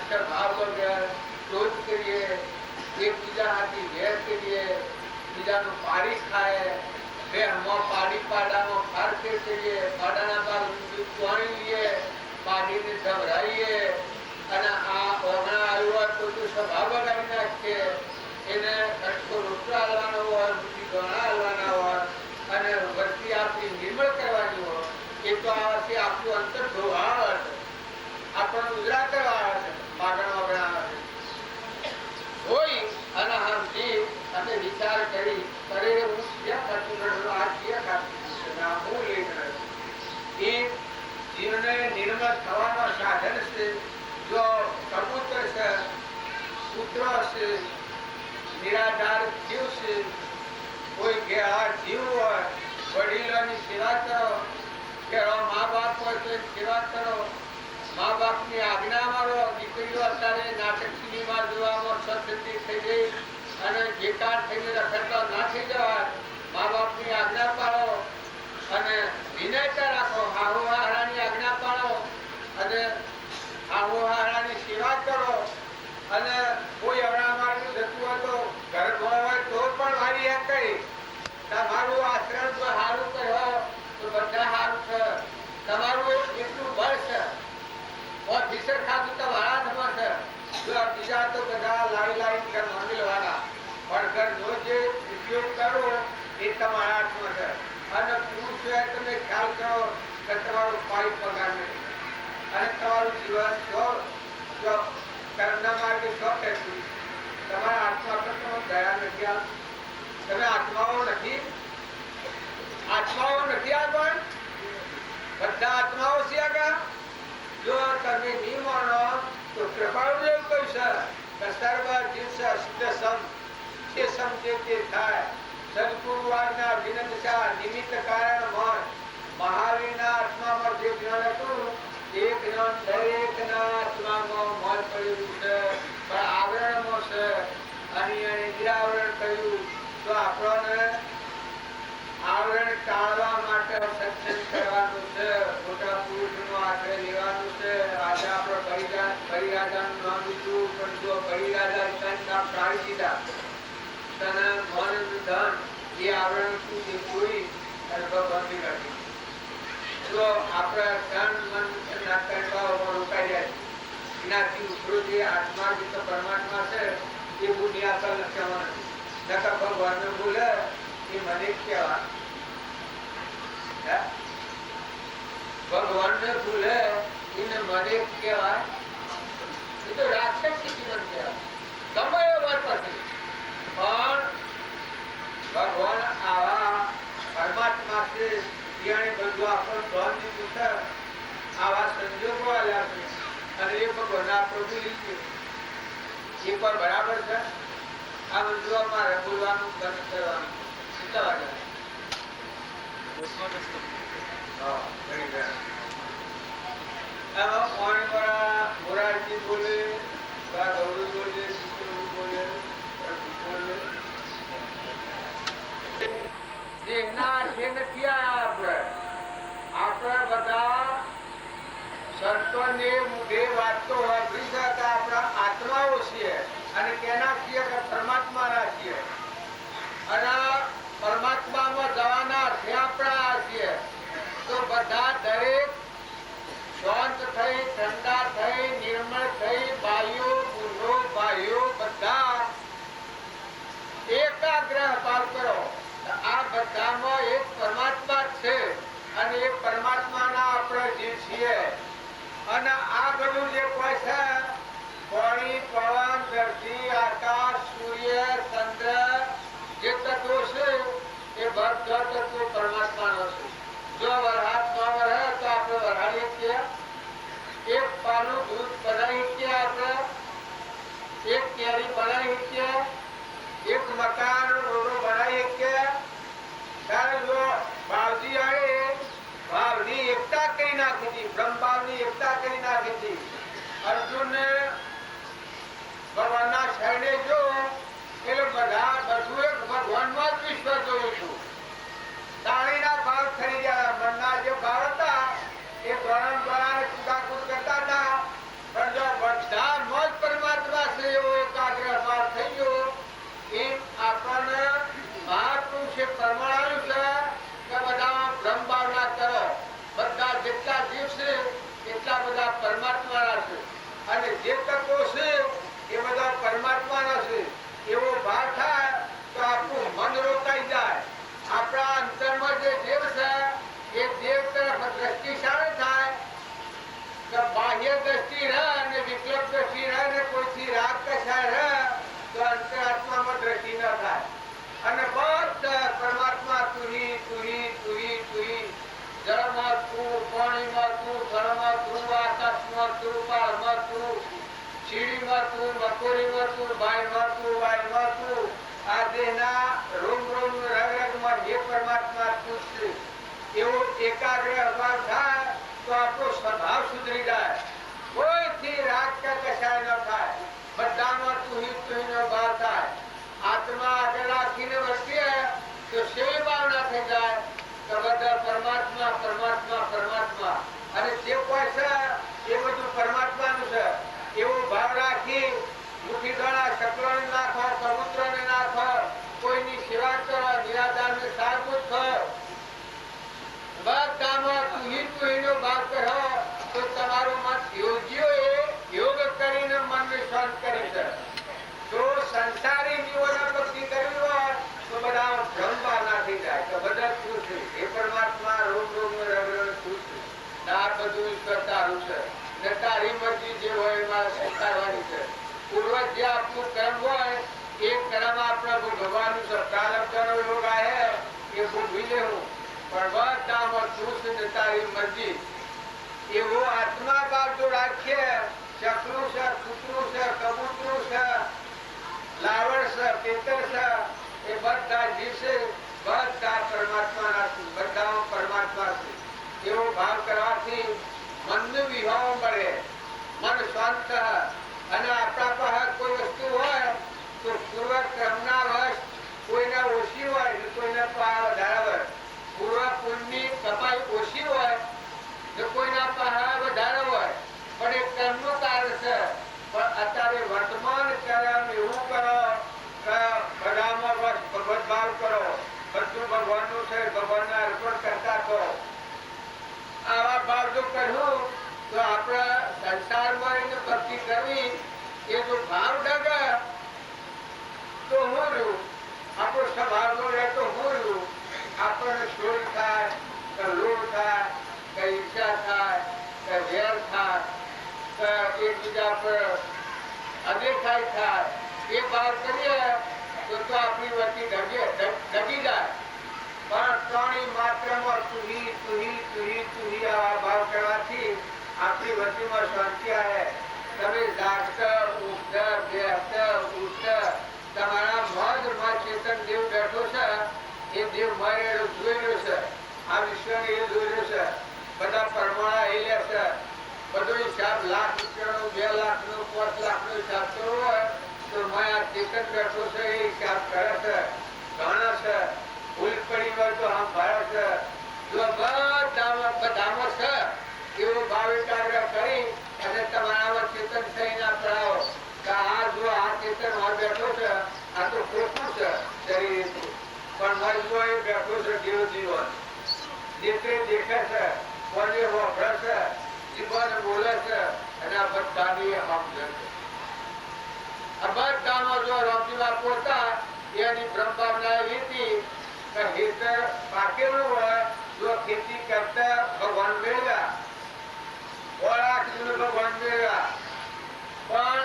ભાવ વગર ક્રોધ કરીએ, એકબીજા હાથી વેર કરીએ, બીજાનું પાડી ખાય, બેહમાં પાડી પાડામાં ફારફેર કરીએ, પાડાના બાર પાણી લઈએ, પાડીને ધવરાઈએ, અને આ ઓગણા આવ્યું હોય તો સ્વભાવ બગાડી નાખીએ, એને કટકો રોટલા હાલવાનો હોય, મોટી ગણા હાલવાના હોય, અને વસ્તી આપણી નિર્મળ કરવાની હોય, એ તો આવાથી આપણું અંતર ધોવાવે છે, આપણને ઉજરા કરવા આવે છે, માગણ વગણા આવે છે. જોઈ અને સમજી અને વિચાર કરી કરે હું ક્યાં ખાતું રહ્યો, આ ક્યાં ખાતું ના હું લઈ રહ્યો. એ જીવને નિર્મળ થવાનો સાધન છે. જો કબૂતર છે, કૂતરો છે, નિરાધાર જીવ છે, કોઈ ગેળા જીવ હોય, વડીલોની સેવા કરો, ગેળો મા બાપ હોય તો સેવા કરો, મા બાપની આજ્ઞામાં રહો. દીકરીઓ અત્યારે નાટક સિનેમા જોવામાં સ્વતંત્રી થઈ ગઈ અને બેકાર થઈને રખડતા ના થઈ જવાય. મા બાપની આજ્ઞા પાડો અને વિનયતા રાખો, હાહુહારાની આજ્ઞા પાડો અને હાહુહારાની સેવા કરો. અને કોઈ અવરામારું જતું હોય તો ઘર હોય તો પણ મારી એમ કહી તમારું આચરણ જો સારું કહો તો બધા સારું છે. તમારું એટલું બળ છે, ઓફિસર ખાતું તમારા હાથમાં છે. જો બીજા તો બધા લાઈ ઘર માંગેલવાના, પણ ઘરનો જે ઉપયોગ કરો એ તમારા હાથમાં છે. અને પુરુષોએ તમે ખ્યાલ કરો કે તમારો પાઈ પગાર નથી અને તમારું જીવન જો કર્મના માર્ગે થતું તમારા આત્મા પર તમે દયા નથી આવતી. તમે આત્માઓ નથી આગળ, બધા આત્માઓ છે આગળ. જો તમે નહીં માનો તો કૃપાળુ એવું કહ્યું છે કે સર્વ જીવ સિદ્ધ સમ, જે સમજે તે થાય. સદગુરુવારના વિનંદશા નિમિત્ત કારણ મન, મહાવીરના આત્મામાં જે જ્ઞાન હતું એ જ્ઞાન દરેકના આત્મામાં મન પડેલું છે, પણ આવરણમાં છે. અને નિરાવરણ કહ્યું તો આપણને આવરણ ટાળવા માટે સત્સંગ કરવાનું છે, મોટા પુરુષનો આશ્રય લેવાનું છે. આજે આપણે બલિરાજાનું નામ લીધું, પણ જો બલિરાજા નામ ટાળી દીધા તને મન ધન એ આવરણ શું એ જોઈ અને ભગવાન બિગાડી. જો આપણે ધન મન નાટકાઓમાં રોકાઈ જાય, એનાથી ઉપરો જે આત્મા જે પરમાત્મા છે એ બુનિયાદ લખ્યામાં નથી. નકર ભગવાનને બોલે એ મને કહેવા, ભગવાનને ભૂલે એને મને કહેવાય, એ તો રાક્ષસી જીવન કહેવાય. ગમે એ વાત નથી, પણ ભગવાન આવા પરમાત્મા છે, એને બધું આપણને ધન દીધું છે, આવા સંજોગો આવ્યા છે અને એ ભગવાન આપણે ભૂલી ગયું. એ પણ બરાબર છે. આ મંજૂરમાં બોલવાનું બંધ કરવાનું. કેટલા વાગે? મોરારજી બોલે, ગૌરી બોલે, શિશુ બોલે, આપણે બધા સંતોને મુઢે વાતો વાપરી છે કે આપણા આત્માઓ છીએ અને કેના છીએ કે પરમાત્માના છીએ અને પરમાત્મામાં જવાના છે આપણા છીએ. તો બધા દરેક શાંત થઈ, ઠંડા થઈ, નિર્મળ થઈ, ભાઈઓ બુઢો ભાઈઓ બધા એકાગ્રહ ભાવ કરો. આ બધામાં એક પરમાત્મા છે અને એ પરમાત્માના આપણે જે છીએ. અને આ બધું જે કોઈ છે પાણી, પવન, ધરતી, આકાશ, સૂર્ય, ચંદ્ર જે તત્વો છે એ બધા તત્વો પરમાત્માનો છે. જો વરસાદ ન વરસે તો આપણે વરસાડીએ છીએ, એક પાનું દૂધ બનાવીએ છીએ, આપણે એક કેરી બનાવીએ છીએ, એક મકાન રોડો બનાવીએ છીએ. ત્યારે જો બાવજી આવે, ભાવની એકતા કરી નાખી હતી, બ્રહ્મભાવની એકતા કરી નાખી હતી. અર્જુનને ભગવાનના શરણે જો એટલે બધા બધું એક ભગવાનમાં જ વિશ્વાસ જોયું છું. તાણીના ભાવ થઈ ગયા. મનના જે ભાવ હતા એ દ્વારા કુદાકુદ કરતા હતા, પણ જો બધા મન બાહ્ય દ્રષ્ટિ રહે અને વિકલ્પ દ્રષ્ટિ રહે ને કોઈથી રાગ કસાય રહે તો અંતરાત્મામાં દ્રષ્ટિ ન થાય અને બધા પરમાત્મા તુહી તુહી તુહી તુહી જળમાં તું, પાણીમાં તું, જળમાં તું, આકાશમાં તું, પાળમાં તું, શીડીમાં તું, મકોડીમાં તું, બાયમાં તું, વાયમાં તું, આ દેહના રોમ રોમ રગ રગમાં જે પરમાત્મા તું છે એવો એકાગ્ર અભાવ થાય તો આપણો સ્વભાવ સુધરી જાય, કોઈથી રાગ કે કશાય ન થાય, બધામાં તુહી તુહીનો ભાવ થાય, આત્મા આગળ રાખીને વર્તીએ તો સેવી ભાવના થઈ જાય તો બધા પરમાત્મા પરમાત્મા પરમાત્મા અને જે કોઈ છે એ બધું પરમાત્માનું છે એવો ભાવ રાખી મુઠ્ઠી દાણા શકલોને નાખો, કબૂતરોને નાખો, કોઈની સેવા કરો, નિરાધારને સારભૂત થો, બધામાં તુહી તુહીનો ભાવ કરો તો તમારું મન યોગીઓએ યોગ કરીને મનને શાંત કરી છે. જો સંસારી જીવોના ભક્તિ કરવી હોય તો બધા ભ્રમ ભાવના થઈ જાય તો બધા શું છે એ પરમાત્મા રોમ રોમ રગ રગ શું છે આ બધું ઈશ્વર તારું છે ને તારી મરજી જે હોય એમાં સ્વીકારવાની છે. પૂર્વ જે આપણું કર્મ હોય એ કર્મ આપણે ભોગવવાનું છે. પ્રારબ્ધનો યોગ આવે એ ભોગવી લેવું પણ બધામાં તું છે ને તારી મરજી એવો આત્મા ભાવ જો રાખીએ ચકલું છે, કૂતરું છે, કબૂતરું છે, લાવણ છે, પેતર છે એ બધા જીવશે બધા પરમાત્માના છે, બધામાં પરમાત્મા છે એવો ભાવ કરવાથી મનનું વિભાવ મળે, મન શાંત અને આપણા પાસે કોઈ વસ્તુ હોય તો પૂર્વ ક્રમના વશ કોઈને ઓછી હોય ને કોઈને વધારે હોય, પૂર્વ પુણ્યની કમાઈ ઓછી હોય ને કોઈના પાસે વધારે હોય પણ એ કર્મનું કારણ છે. પણ અત્યારે વર્તમાન કર્મ એવું કરો કે બધામાં બસ ભગવત ભાવ કરો, બધું ભગવાનનું છે, ભગવાનને અર્પણ કરતા કરો. આવા ભાવ જો કહ્યું તો આપણે સંસારમાં એને ભક્તિ કરવી એ જો ભાવ ડગે તો હું રહ્યું, આપણો સ્વભાવનો રહે તો હું રહ્યું, આપણને શોધ થાય કે લોભ થાય કે ઈચ્છા થાય કે વેર થાય કે એકબીજા પર અદેખાઈ થાય એ ભાવ કરીએ તો આપણી વતી ડગી જાય. પણ ત્રણેય માત્રમાં તુહી તુહી તુહી તુહી આવા ભાવ કરવાથી આપણી વતીમાં શાંતિ આવે. તમે જાગતા ઉઠતા બેસતા ઉઠતા તમારા મનમાં ચેતન દેવ બેઠો છે એ દેવ મારેલો જોઈ રહ્યો છે, આ વિશ્વને એ જોઈ રહ્યો છે, બધા પરમાણા એ લે છે, બધો હિસાબ લાખ રૂપિયાનો, 2 લાખનો, 5 લાખનો હિસાબ કરવો હોય તો માયા ચેતન બેઠો છે એ હિસાબ કરે છે, ગણે છે, ભૂલ પડી હોય તો આમ ભારે છે. જો બધામાં છે એવો ભાવ એકાગ્ર કરી અને તમારામાં ચેતન થઈને પડાવો કે આ જો આ ચેતન માં બેઠો છે આ તો ખોટું છે શરીર પણ મનમાં એ બેઠો છે દેવ જીવન જેતે દેખે છે, કોને વાપરે છે, જીવન બોલે છે અને આ બધાની સમજે છે. આ બધામાં જો રામજીવા પોતા એની બ્રહ્મ ભાવના એવી હતી કે હેતર પાકેલું હોય જો ખેતી કરતા ભગવાન મેળવ્યા, ભગવાન મેળવ્યા પણ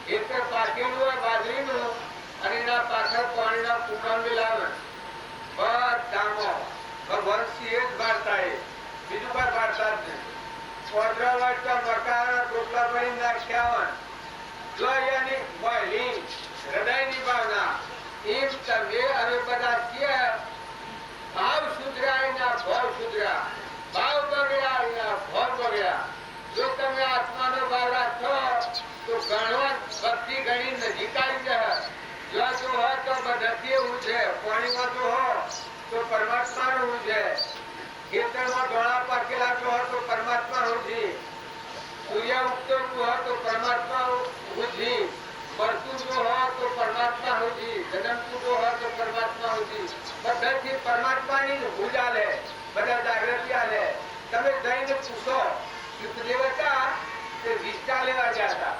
હેતર પાકેલું હોય બાજરીનું અને એના પાછળ પાણીના કુંડા મિલાવે બધામાં ભગવાન સિંહ જ વાર્તા એ બીજું કોઈ વાર્તા જ નહીં. પોદરા વાળતા મકાના ટોપલા ભરી નાખ્યા હોય જો એની વહેલી હૃદયની ભાવના એમ તમે હવે બધા છીએ ભાવ સુધર્યા એના ભાવ સુધર્યા, ભાવ બગડ્યા એના ભાવ બગડ્યા. જો તમે આત્માનો ભાવ રાખો તો ગણવા ભક્તિ ઘણી નજીક આવી જાય. જો હોય તો બધાથી એવું છે, પાણીમાં જો હો તો પરમાત્મા નું છે, ખેતરમાં ધોળા પાકેલા જો હોય તો પરમાત્મા નું છે, સૂર્ય ઉગતો હોય તો પરમાત્મા નું છે, મળતું જો હોય તો પરમાત્મા નું છે, જન્મતું જો હોય તો પરમાત્મા નું છે. બધાથી પરમાત્માની ભૂજ આલે, બધા જાગૃતિ આલે. તમે જઈને પૂછો સુખદેવ હતા તે વિષ્ટા લેવા ગયા હતા,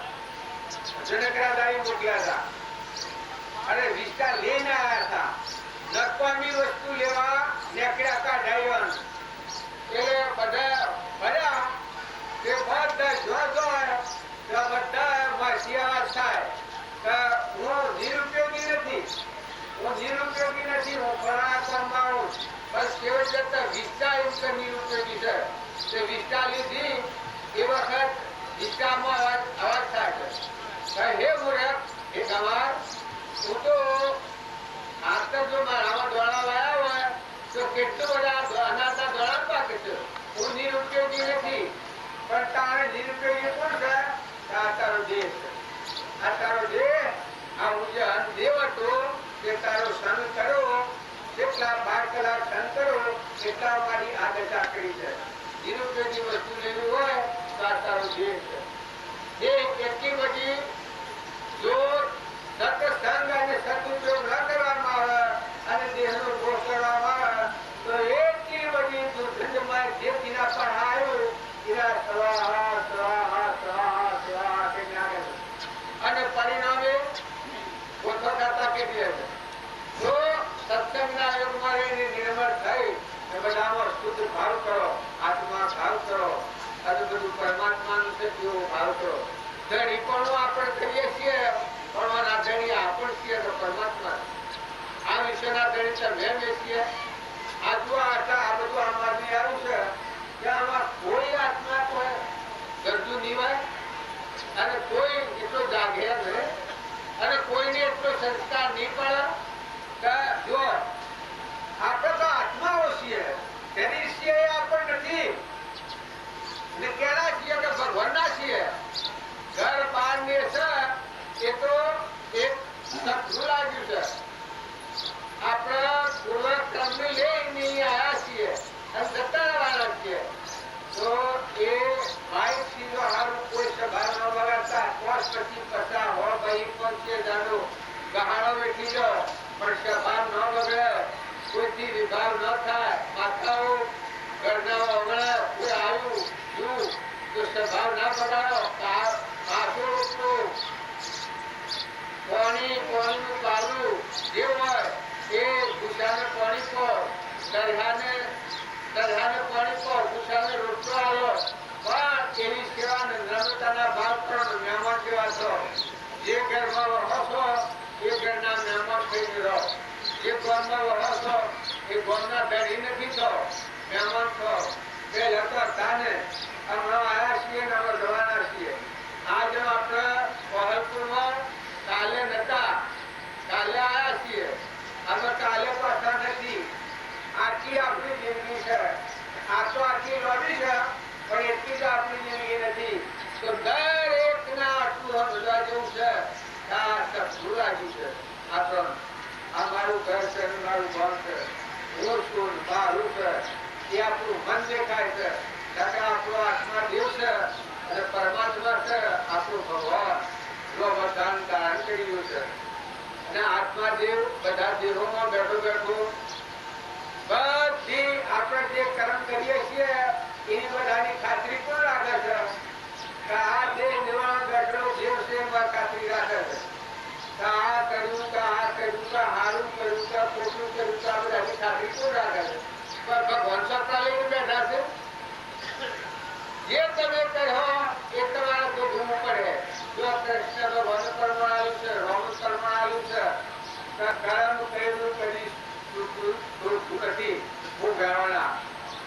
જનકરાદારી મોકલ્યા હતા અને વિષ્ટા લઈને આવ્યા હતા. નકામી વસ્તુ લેવા નીકળ્યા હતા ડ્રાઈવર એટલે બધા ભર્યા તે બધા તે વિષ્ટા લીધી એ વખત વિષ્ટામાં અવાજ થાય છે. હે મૂર્ખ, હે ગંવાર, હું તો આસ્તર જો મારામાં દોડા વાયા હોય તો કેટલું બધા અનાથના દોડા પાકે છે. હું નિરુપયોગી નથી, પણ તારે નિરુપયોગી કોણ છે? આ તારો દેહ છે. આ તારો દેહ, આ હું જે દેવ હતો તે તારો સંગ કર્યો, જેટલા 12 કલાક સંગ કર્યો એટલા મારી આ દશા કરી છે. નિરુપયોગી વસ્તુ લેવી હોય તો આ તારો દેહ છે. એ એટલી બધી જો સત્સંગ અને સદુપયોગ ન કરવામાં આવે અને દેહનો ભોગ કરવામાં આવે તો એટલી બધી દુર્ગંધમય જે તેના પર આવ્યું એના સ્વાહા સ્વાહા સ્વાહા સ્વાહા કે જ્ઞાન અને પરિણામે ઓછો થતા કેટલી હશે. જો સત્સંગના યોગમાં રહીને નિર્મળ થઈ એ બધામાં શુદ્ધ ભાવ કરો, આત્મા ભાવ કરો અને બધું પરમાત્માનું છે તેવો ભાવ કરો. ધણીપણું આપણે કરીએ છીએ પણ ધણી આપણ છીએ તો પરમાત્મા. આ વિશ્વના ધણી તમે છીએ. આ જો આ બધું આમાંથી આવ્યું છે કે આમાં કોઈ આત્મા કોઈ ગરજુ નહીં હોય અને કોઈ એટલો જાગે નહીં અને કોઈને એટલો સંસ્કાર નહીં પડે કે જો આપણે તો આત્માઓ છીએ, તેની છીએ આપણે નથી ને કેના છીએ કે ભગવાનના છીએ. ઘર બહાર ને છે એ તો એક સપનું લાગ્યું છે. આપણે પૂર્વક્રમ ને લઈને આવ્યા છીએ અને જતા રહેવાના છીએ. તો એ ભાઈ સીધો હારું કોઈ સભા ન વગાડતા 5 પછી 50 હોય ભાઈ 5 જાણો ગહાડો બેઠી જાઓ પણ સભા ન બગડે, કોઈથી વિભાવ ન થાય, માથાઓ ઘરના ઓગળે કોઈ આવ્યું શું તો સભા ના બગાડો. પાણીનું પાલું જે હોય એ ગુસાને પાણી પો, દરગાને પાણી પો, ગુસાને રોટલો આવ્યો. પણ એવી સેવા ને નમ્રતાના ભાવ કરો, મહેમાન જેવા છો. જે ઘરમાં રહો છો એ ઘરના મહેમાન થઈને રહો. જે ગામમાં રહો છો એ ગામના ધણી નથી છો, મહેમાન છો. બે હતા તાને હમણાં આવ્યા છીએ ને અમે જવાના છીએ. આજે આપણે પહલપુરમાં કાલે નતા, કાલે આવ્યા છીએ. અમે કાલે પાછા નથી. આખી આપણી જિંદગી છે. આ તો આખી લોબી છે પણ એટલી જ આપણી જિંદગી નથી. તો દરેકના આટલું સમજવા જેવું છે. આ સપનું લાગ્યું છે. આ મારું ઘર છે, મારું ગામ છે, હું છું, મારું છે. એ આપણું મન દેખાય છે. આપણો આત્મા દેવ છે અને પરમાત્મા છે આપણું ભગવાન. બધાનું ધારણ કર્યું છે અને આત્મા દેવ બધા દેહોમાં બેઠો બેઠો બધી આપણે જે કર્મ કરીએ છીએ એની બધાની ખાતરી કોણ રાખે છે કે આ દેહ દેવાનો બેઠો દેવ છે એમાં ખાતરી રાખે છે કે આ કર્યું કે આ કર્યું કે સારું કર્યું કે ખોટું કર્યું કે આ બધાની ખાતરી કોણ રાખે છે? પણ ભગવાન સત્તા લઈને બેઠા છે. જે તમે કહો એ તમારે ભોગવવું પડે. જો કૃષ્ણ ભગવાન કર્મ આવ્યું છે, રામ કર્મ આવ્યું છે, કર્મ કરેલું કરી નથી ભોગવવાના.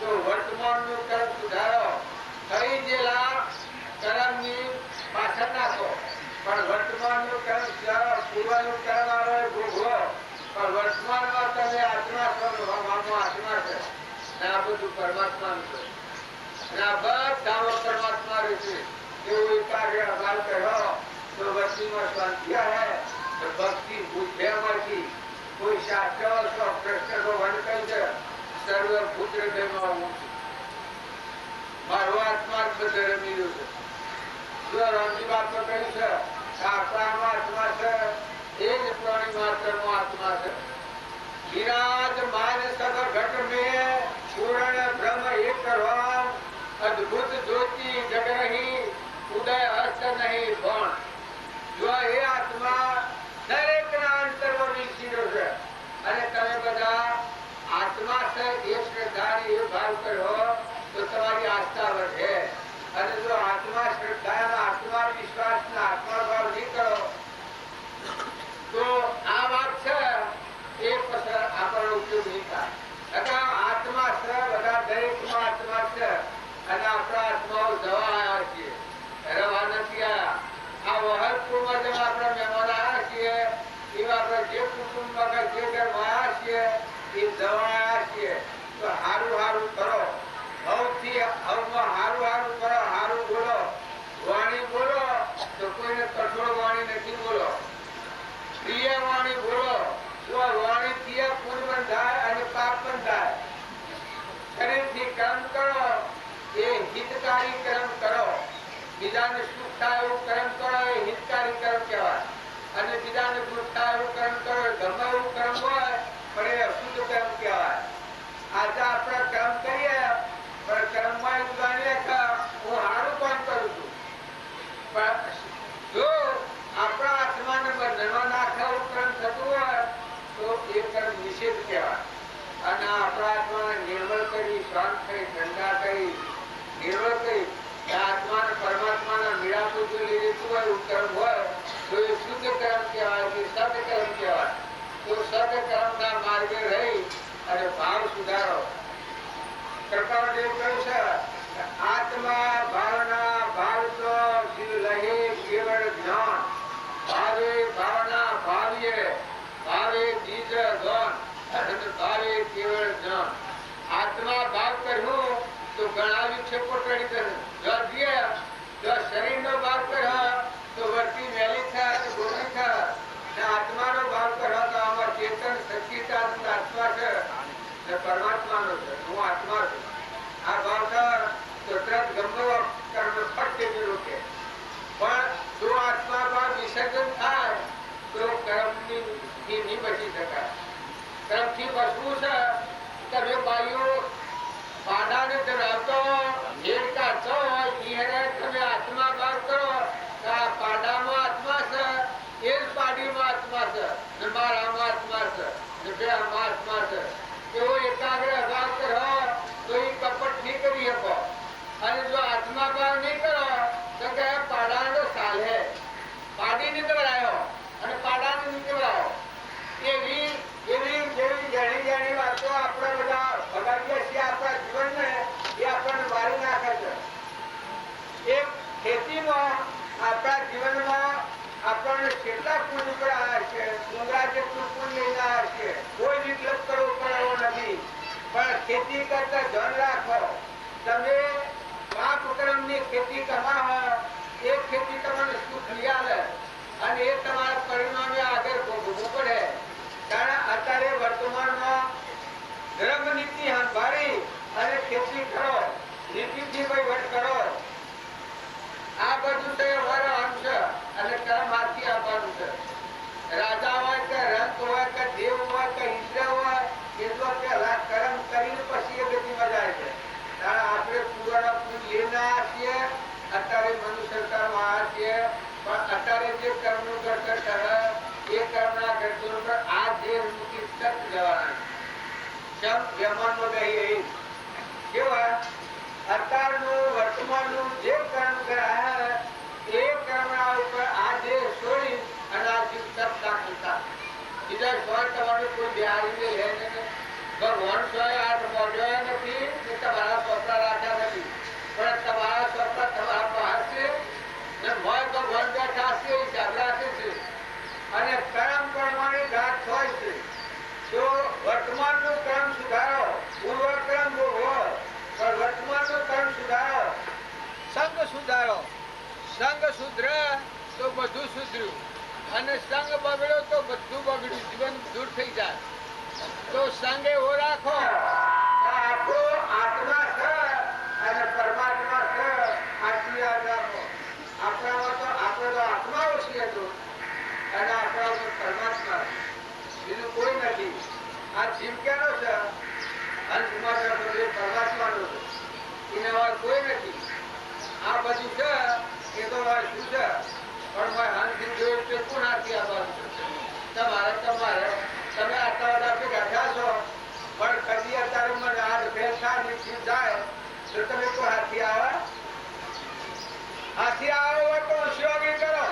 તો વર્તમાનનું કર્મ સુધારો, થઈ ગયેલા કર્મની પાછળ નાખો. પણ વર્તમાનનું કર્મ સુધારો, પૂર્વનું કર્મ આવે ભોગવો. પણ વર્તમાનમાં તમે આત્મા છો, આત્મા છે ને આ બધું પરમાત્માનું છે. બધા પરમાત્મા રહેશે એવું એકાગ્ર અભાવ કહો તો વસ્તીમાં શાંતિ આવે. ભક્તિ ભૂતેમાંથી કોઈ શાસ્ત્ર કૃષ્ણ ભગવાન કહે છે સર્વભૂત હૃદયમાં હું છું. મારો આત્મા બધે રમી રહ્યો છે. જો રામજી બાપા કહ્યું છે આપણામાં આત્મા છે એ જ પ્રાણી માત્રનો આત્મા છે. વિરાજમાન સદ ઘટ મેં પૂર્ણ બ્રહ્મ એક રામ અદ્ભુત જ્યોતિ જગ રહી ઉદય હસ્ત નહીં પણ. જો એ આત્મા દરેકના અંતરમાં વિકસેલો છે અને તમે બધા આત્મા છે એ શ્રદ્ધાની એ ભાવ કરો તો તમારી આસ્થા વધે. અને જો આત્મા શ્રદ્ધા, આત્મા વિશ્વાસ, આત્મા ભાવ નહીં કરો તો આ વાત છે એ પછી આપણો ઉપયોગ નહીં થાય. બીજાને સુખ થાય એવું કર્મ કરો એ હિતકારી કર્મ કહેવાય, અને બીજાને દુઃખ થાય એવું કર્મ કરો એ ગમે એવું કર્મ હોય પણ એ અશુદ્ધ કર્મ કહેવાય. આજે આપણે કર્મ કરીએ પણ કર્મમાં એવું જાણીએ કે હું સારું કામ કરું છું, પણ જો આપણા આત્માને બંધનમાં નાખે એવું કર્મ થતું હોય તો એ કર્મ નિષેધ કહેવાય. અને આપણા આત્માને નિર્મળ કરી, શાંત કરી, ઠંડા કરી, નિર્મળ કરી આત્માને પરમાત્માના મિલાપુર જો લઈ જતું હોય એવું કર્મ હોય તો એ શુદ્ધ કર્મ કહેવાય, કે સદકર્મ કહેવાય. તો સદકર્મના માર્ગે રહી અને ભાવ સુધારો. કૃપાદેવ કહ્યું છે આત્મા ભાવના ભાવ તો શિવ લહે કેવળ જ્ઞાન, ભાવે ભાવના ભાવ્ય ભાવે બીજ ગૌણ, અને ભાવે કેવળ જ્ઞાન. આત્મા ભાવ કર્યું તો ઘણા વિક્ષેપો ટળી કર્યું, જો દિએ જો શરીરનો ભાવ કર્યો તો વર્તી મેલી થાય તો ગોળી થાય, ને આત્માનો ભાવ કર્યો તો આમાં ચેતન સચિતાનંદ આત્મા છે ને પરમાત્માનો છે, હું આત્મા છું. આ ભાવ થાય તો તરત ગમે કર્મ ફટ જેવું કે, પણ જો આત્મા ભાવ વિસર્જન થાય તો કર્મથી નહીં બચી શકાય. કર્મથી બચવું છે તમે ભાઈઓ પાડાને ધરાવતો ભેડ કાઢતો હોય ત્યારે તમે આત્મા ભાવ કરો તો આ પાડામાં આત્મા છે, એ જ પાડીમાં આત્મા છે, ને મારામાં આત્મા છે, ને બેમાં આત્મા છે. એવો એકાગ્ર ભાવ કરો તો એ કપટ નહીં કરી શકો. અને જો આત્મા ભાવ નહીં કરો તો કે પાડાનો સાલ હે, પાડી નીકળાયો અને પાડાને નીકળાયો. એવી એવી જેવી જાણી જાણી વાતો આપણે બધા ભગાડીએ છીએ આપણા જીવનને, એ આપણને મારી નાખે છે. એક ખેતીમાં આપણા જીવનમાં આપણને કેટલા પુણ્ય ઉપર આવ્યા છે, ડુંગરા જેટલું પુણ્ય લઈને આવ્યા છે. કોઈ વિકલ્પ કરવો પડે એવો નથી, પણ ખેતી કરતા ધન રાખો. તમે પાપ કર્મની ખેતી કમાવો એ ખેતી તમને સુખ લઈ આવે અને એ તમારા પરિણામે આગળ ભોગવવું પડે. કારણ અત્યારે વર્તમાનમાં ધર્મ નીતિ સંભાળી અને ખેતી કરો, નીતિથી વહીવટ કરો. આ બધું તો અમારો અંશ અને કર્મ હાથથી આપવાનું છે. રાજા હોય કે રંત હોય કે દેવ હોય કે ઇન્દ્ર હોય એ તો પહેલા કર્મ કરીને પછી એ ગતિમાં જાય છે. કારણ આપણે પૂરા પૂર લેના છીએ, અત્યારે મનુષ્ય સરકારમાં આવ્યા છીએ, પણ અત્યારે જે કર્મનું ઘડતર કરે એ કર્મના ઘડતર ઉપર આ દેહ મૂકી તક જવાના છે. જમવાનું નહીં કેવા અત્યારનું વર્તમાનનું જે કર્મ કરાયા એ કર્મના ઉપર આ દેહ છોડી અને આ જીવ તક દાખલતા. બીજા સ્વર તમારું કોઈ બિહારી લે નહીં, ભગવાન સ્વય આ મોઢ્યો નથી કે તમારા સ્વપ્ન રાખ્યા નથી, પણ તમારા સ્વપ્ન તમારા બહાર છે ને મોય ભગવાન બેઠા છે હિસાબ રાખે છે અને કર્મ પ્રમાણે ઘાટ હોય છે. તો વર્તમાનનું કર્મ સુધારો, પૂર્વ કર્મ જો હોય પણ વર્તમાનનો કર્મ સુધારો, સંગ સુધારો. સંગ સુધરે તો બધું સુધર્યું અને સંગ બગડ્યો તો બધું બગડ્યું, જીવન દૂર થઈ જાય. તો સંગ એવો રાખો આપણો આત્મા છે અને પરમાત્મા છે, આટલી યાદ રાખો. આપણામાં તો આપણે તો આત્મા ઓછી હતું અને આપણા તો પરમાત્મા, બીજું કોઈ નથી. આ જીવ ક્યાંનો છે? અંશમાં પરમાત્માનો છે, એના કોઈ નથી. આ બધું છે એ તો શું છે, પણ અંશ જોયું તે કોણ હાથી આવવાનું છે? તમારે તમે આટલા બધા ભેગા થયા છો, પણ કદી અત્યારે મને આ ભેદ થાય જાય તો તમે કોઈ હાથી આવે? હાથી આવે હોય તો ઉપયોગી કરો.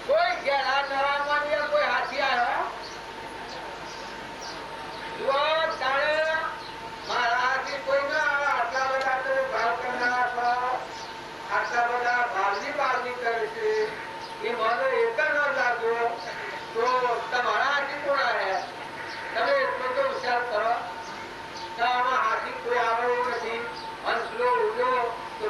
કોઈ ઘેરા નવા માની કોઈ હાથી આવ્યો જુઓ તારે મારા હાથી કોઈ ના આવે. આટલા બધા તમે ભાવ કરનારા છો, આટલા બધા ભાવની કરે છે, એ મને એક ન લાગ્યો તો તમારા હાથી કોણ આવ્યા? તમે એટલો તો વિચાર કરો. આમાં હાથી કોઈ આવે એવું નથી. હંસલો ઉડ્યો તો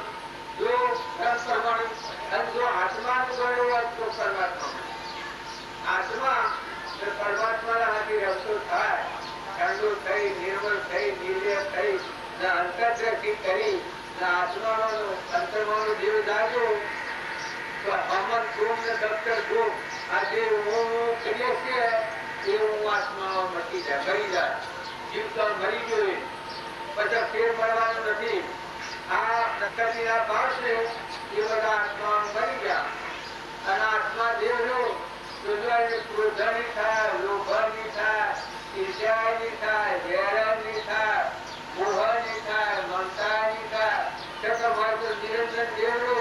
અંતરમાનું દેવ જાગ્યો તો અમન ડોમ ને દફતર ડોમ આ જે હું કરીએ છીએ એ હું આત્મા મટી જાય મરી જાય જીવ તો મરી ગયો પછી ફેર મળવાનું નથી આ પ્રકૃતિના ભાવ છે એ બધા આત્મા મરી ગયા અને આત્મા દેવ નો ક્રોધ નહીં થાય લોભ નહીં થાય ઈર્ષ્યા નહીં થાય ગેર નહીં થાય મોહ નહીં થાય મમતા નહીં થાય નિરંજન દેવનો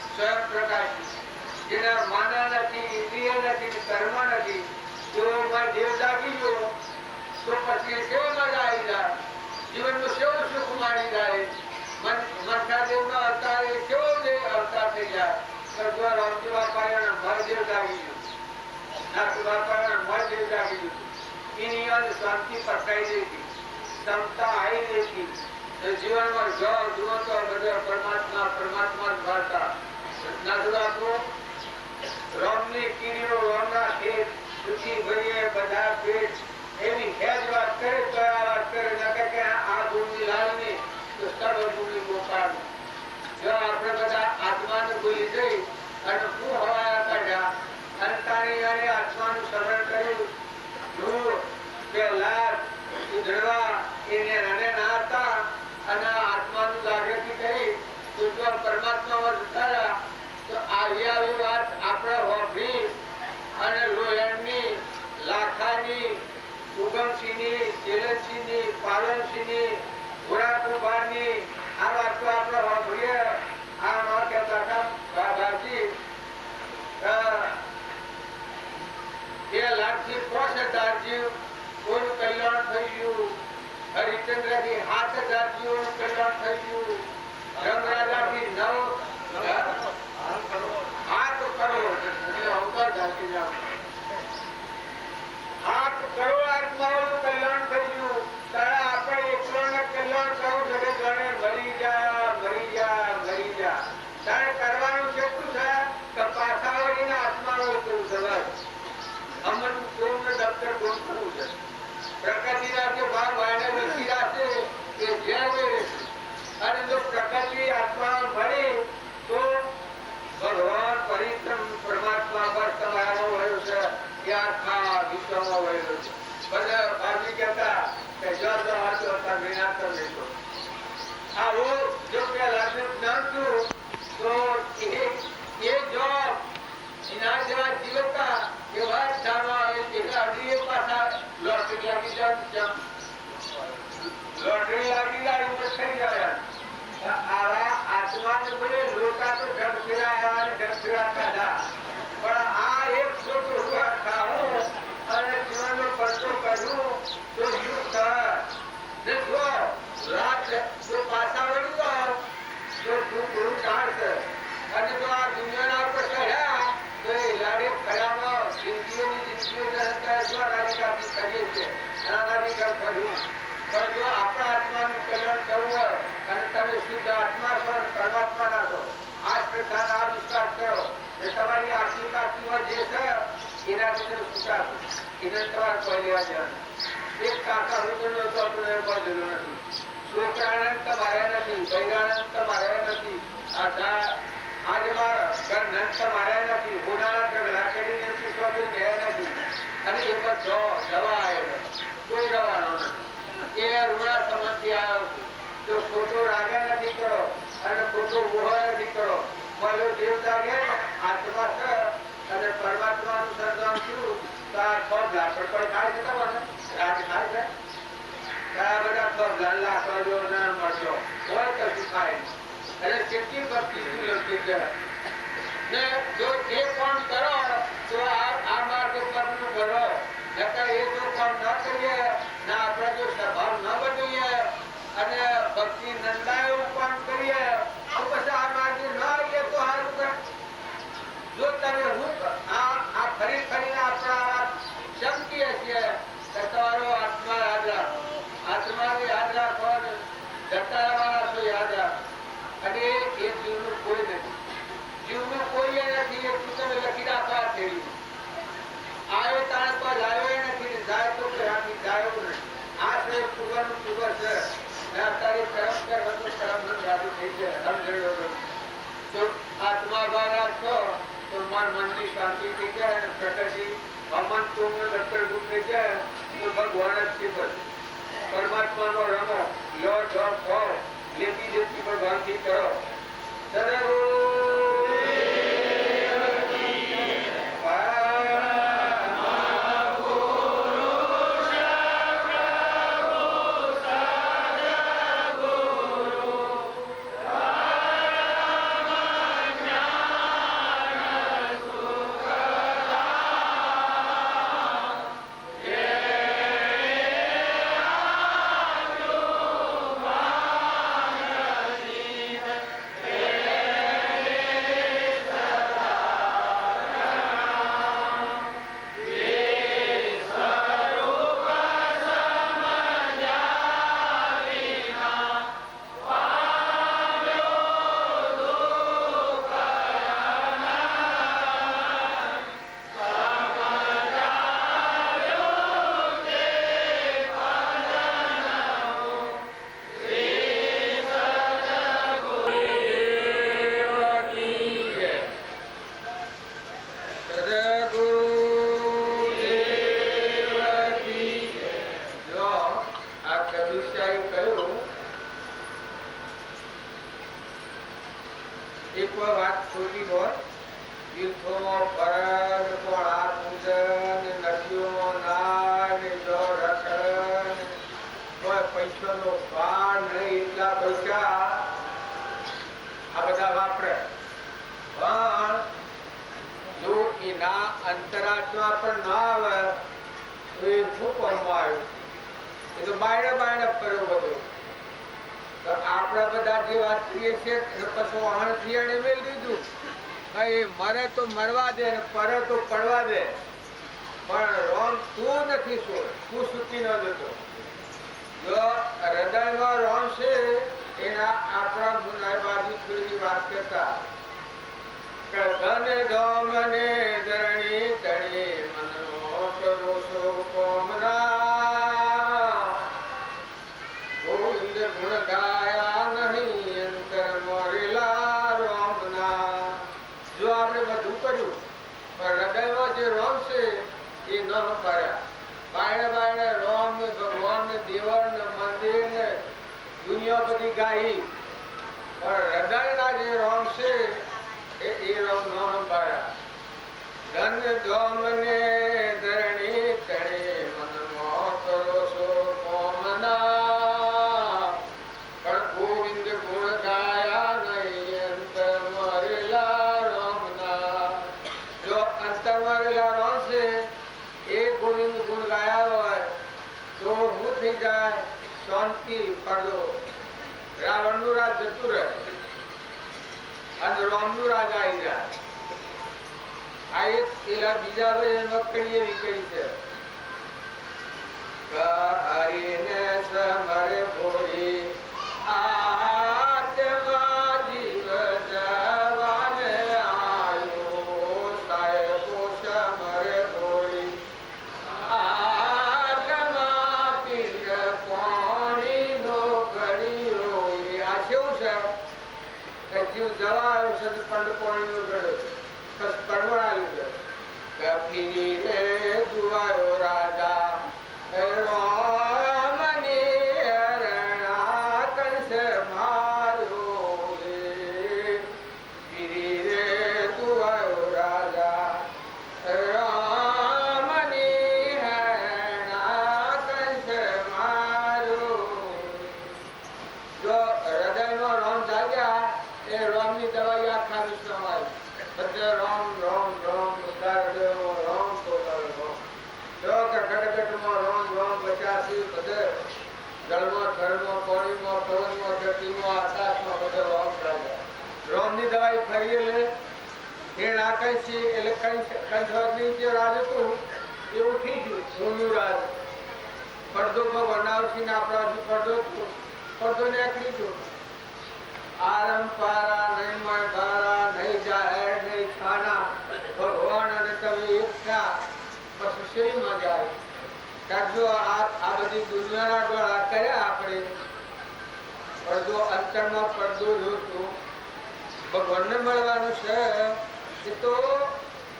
સ્વયં પ્રકાશ જેના માના નથી ઇન્દ્રિય નથી કર્મ નથી જો દેવ જાગી ગયો તો પછી કેવો મજા આવી જાય જીવનનું કેવું સુખ માણી જાય મનસા દેવના અવતાર કેવો અવતાર થઈ જાય રામજી બાપા મરદેવ જાગી ગયું નાથુ બાપા મરદેવ જાગી ગયું એની યાદ શાંતિ પકાઈ ગઈ હતી ક્ષમતા આવી ગઈ હતી જીવનમાં જુઓ તો બધા પરમાત્મા પરમાત્મા જ વાર્તા નાથુ બાપુ રામની કીડીઓ રામના ખેત સુખી ભરીએ બધા પેટ એની હેજ વાત કરે તો આ વાત કરે ન કે આ ભૂમિ લાવીને તો સર્વ ભૂમિ ગોપાલ જો આપણે બધા આત્માને ભૂલી જઈ અને હું હવાયા કાઢ્યા અને તારી યારે આત્માનું સ્મરણ કર્યું ધૂળ કે લાભ ઉધડવા એને નાને ના હતા અને આત્માનું જાગૃતિ કરી તો પરમાત્મામાં જતા તો આવી વાત આપણે હોભી અને લોયણની લાખાની ઉગમસિંહની ચેલનસિંહની પાલનસિંહની ઘોડાકુંભારની આ વાત તો આપણે હોભીએ આ ન કહેતા હતા બાબાજી 2 લાખથી 5,000 જીવ કોઈનું કલ્યાણ થઈ ગયું હરિચંદ્રથી 7,000 જીવોનું કલ્યાણ થઈ ગયું રંગરાજાથી 9 8 કરોડ એટલે અવતાર ધાકી જાવ 8 કરોડ આત્માઓનું કલ્યાણ થઈ ગયું ત્યારે આપણે એકલોને કલ્યાણ કરવું છે ગણે મરી જા ત્યારે કરવાનું કેટલું છે કે પાછા વળીને આત્માનો ઉતરવું છે અમન ડોમ ને દફતર ડોમ કરવું છે પ્રકૃતિના જે ભાગ વાયને લખી રાખે એ જે અને જો પ્રકૃતિ આત્મા મળે તો ભગવાન પરિશ્રમ પરમાત્મા પર તમારો વયો છે એ આખા વિશ્વમાં વયો છે બધા ભાગી કહેતા કે જો હાથો હતા વિના તો લેતો આવો જો કે લાગે જ્ઞાન તો એ જો એના જેવા જીવતા એવા જાણવા એટલે અઢી પાછા લોટરી લાગી જાય થઈ જાય આવા આત્માને બોલે લોકા તો ઢગ ફેરાયા અને ઢગ ફેરાતા હતા પણ આ એક છોટું ખાવું અને જીવનનો પડતો કર્યું તો યુગ થાય જો રાત જો પાછા વળ્યું તો તું ગુરુ કાઢશે અને જો આ દુનિયાના ઉપર ચડ્યા તો એ લાડે ખરામાં જિંદગીઓ રાધિકાથી કરીએ છીએ રાધિકા કર્યું પણ જો આપણા આત્માનું કલ્યાણ કરવું હોય અને તમે શુદ્ધ આત્મા છો પરમાત્માના છો આ પ્રકારના આવિષ્કાર કરો એ તમારી આત્મિકામાં જે છે એનાથી તમે સુકાશો એને તમારે કોઈ લેવા જવાનું એક કાકા હું તો આપણને કોઈ જરૂર નથી છોકરાનંદ તમારે નથી બૈરાનંદ તમારે નથી આજે મારા ઘર નંદ તમારે નથી હોનારા ઝઘડા કરીને પૂછવા ગયા નથી અને એ બધો દવા આવ્યો કોઈ દવાનો નથી એ ઋણા સમજથી આવ્યો તો ખોટો રાગા નથી કરો અને ખોટો મોહ નથી કરો બોલો દેવ જાગે આત્મા છે અને પરમાત્માનું સર્જન થયું તો આ ખોબલા પણ થાય છે તમારે રાગ થાય છે ઘણા બધા ખોબલા લાખો જો ના મળશો હોય કશું થાય અને કેટલી ભક્તિ લખી છે ને જો એ પણ કરો તો આ માર્ગ પરનું કરો નકર એ જો કામ ન કરીએ ના આપણે જો સ્વભાવ ન બદલીએ અને ભક્તિ નંદાયું કામ કરીએ તો પછી આ માર્ગે ન આવીએ તો સારું કરે જો તમે હું આ ફરી ફરીને આપણા ચમકીએ છીએ તો તમારો આત્મા યાદ રાખો આત્માને યાદ રાખો જતા રહેવાના તો યાદ રાખો અને એ જીવનું કોઈ નથી જીવનું કોઈ નથી એટલું તમે લખી રાખવા થયેલું તો આત્મા દ્વારા છો તો મનની શાંતિ થઈ જાય અને પ્રકૃતિ અમન તુમ લક્ષણ રૂપ થઈ જાય તો ભગવાન જ છે બસ પરમાત્માનો રમો લો જોબ હો લેતી દેતી ભગવાનથી કરો એક વાત છોટી બોલ તીર્થોમાં પરગ કોળા પૂજન નદીઓમાં નાગ જો રક્ષણ કોઈ પૈસાનો ભાર નહીં એટલા પૈસા આ બધા વાપરે પણ જો એના અંતરાત્મા પણ ના આવે તો એ શું કરવામાં આવ્યું એ તો બાયણે બાયણે કર્યો બધું તો આપણે બધા જે વાત કરીએ છીએ પછી વાહન થિયાણે મેળ દીધું એ મરે તો મરવા દે ને પડે તો પડવા દે પણ રોમ તું નથી શું તું સુખી ન જતો જો હૃદયમાં રોમ છે એના આપણા ગુનાબાજી થોડી વાત કરતા ધન ધોમને ધરણી તણી મનો કરો સો કોમના ગોવિંદ ગુણ ગાયા નહીં અંતર મોરેલા રોમના જો આપણે બધું કર્યું પણ હૃદયમાં જે રોમ છે એ ન કર્યા બાયણે બાયણે રોમ ને ભગવાન ને દેવળ ને મંદિર ને દુનિયા બધી ગાઈ પણ હૃદયના જે રોમ છે એ રોમ ન સંભાળ્યા ધન ધોમને ધરણી તણે મનમાં કરો છો કોમના પણ ગોવિંદ ગુણ ગાયા નહીં અંતર મરેલા રોમના જો અંતર મરેલા રોમ છે એ ગોવિંદ ગુણ ગાયા હોય તો શું થઈ જાય શાંતિ પડો રાવણનું રાજ જતું રહે અને રોમનું રાજ આવી જાય આ એક પેલા બીજા મકડી એવી કરી છે હરિને સમરે ભોળી આત્મા જીવ જવાને આયો સાહેબો સમરે ભોળી આત્મા પીર પાણી નો ઘડી રોઈ આ કેવું છે જીવ જવા આવ્યો છે પંડ પાણી નો ઘડો બસ પડવડાયું છે કપીની રે દુવાયો રાજા રામની હરણા કંસ માર્યો રે પીરી રે દુવાયો રાજા રામની હરણા કંસ માર્યો જો હૃદયનો રોમ જાગ્યા એ રોમની દવાઈ આખા વિશ્વમાં બધે રોમ રોમ રોમ ઉદારદેવો રોમ પોતાનો જો કે ગડગડમાં રોમ રોમ 85 બધે જળમાં થળમાં પાણીમાં પવનમાં ધરતીમાં આકાશમાં બધે રોમ રાજા રોમની દવાઈ ફરીએ લે એ નાખે છે એટલે કંસવરની જે રાજ હતું એ ઉઠી ગયું રોમનું રાજ પડદો બનાવથી ને આપણા પડદો ને આખી ગયો આરમ પારા નહીં મળારા નહીં જાહેર નહીં ખાના ભગવાન અને તમે એકતા પછી શેરીમાં જાય કારણ જો આ બધી દુનિયાના ડોળા કર્યા આપણે પડદો અંતરમાં પડદો જોતું એ તો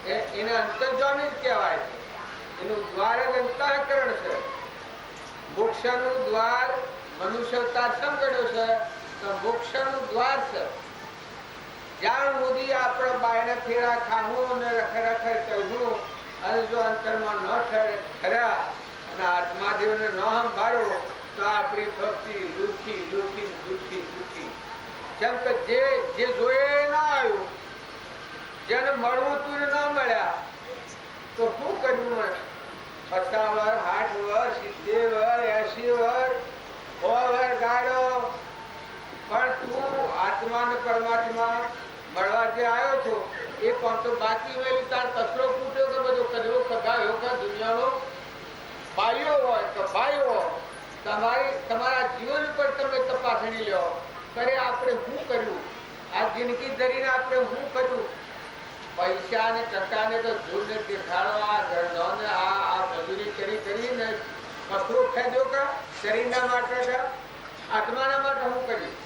એને અંતર્જામી જ કહેવાય છે. એનું દ્વાર જ અંતઃકરણ છે. મોક્ષનું દ્વાર મનુષ્ય અવતાર શેમ ગણ્યો છે? તો મોક્ષનું દ્વાર છે. જ્યાં સુધી આપણે બાયને ફેરા ખાવું ને રખે કહ્યું અને જો અંતરમાં ન ઠર્યા અને આત્માદેવને ન સંભાળો તો આપણી ભક્તિ દુઃખી દુઃખી દુઃખી દુઃખી. જેમ કે જે જોઈએ ના આવ્યું, જેને મળવું તું ન મળ્યા તો શું કર્યું? 50 વર્ષ 60 વર્ષ 70 વર્ષ 80 વર્ષ 100 વર્ષ ગાળો, પણ તું આત્મા ને પરમાત્મા મળવા જે આવ્યો છો એ પણ તો બાકી વેલી તાર કચરો ફૂટ્યો કે બધો કચરો કગાયો કે દુનિયાનો ભાઈઓ હોય કે ભાઈઓ તમારા જીવન ઉપર તમે તપાસણી લો. કરે આપણે શું કર્યું? આ જિંદગી ધરીને આપણે શું કર્યું? પૈસા ને ટકા ને તો ધૂળને દેખાડવા ગરદોને આ મજૂરી કરીને કચરો ખેંચ્યો કે શરીરના માટે કે આત્માના માટે શું કર્યું?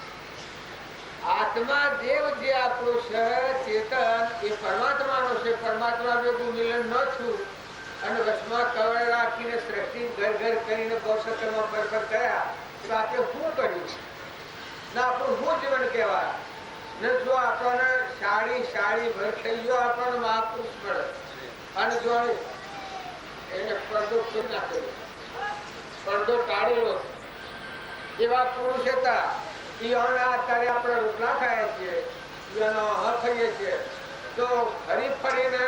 આત્મા દેવ જે આપણો છે ચેતન એ પરમાત્માનો છે. પરમાત્મા ભેગું મિલન ન છું અને વચમાં કવર રાખીને સૃષ્ટિ ઘર ઘર કરીને ગૌસત્રમાં બરબર કર્યા તો આપણે શું કર્યું? ના આપણું શું જીવન કહેવાય? ને જો આપણને સાડી ભર થઈ ગયો આપણને મહાપુરુષ મળે અને જો એને પડદો નાખેલો, પડદો ટાળેલો એવા પુરુષ હતા. અત્યારે આપણે રોટલા ખાઈએ છીએ, એનો ખાઈએ છીએ તો ફરી ફરીને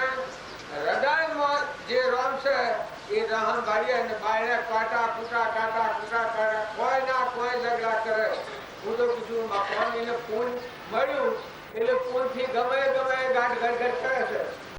હૃદયમાં જે રોમ છે એ રહમ ભાડીએ અને બાયણે કાંટા કૂટા કોઈ ના કોઈ ઝઘડા કરે. હું તો કીધું કોણ એને ફૂલ મળ્યું એટલે ફૂલથી ગમે ગાંઠ ઘડ કરે છે.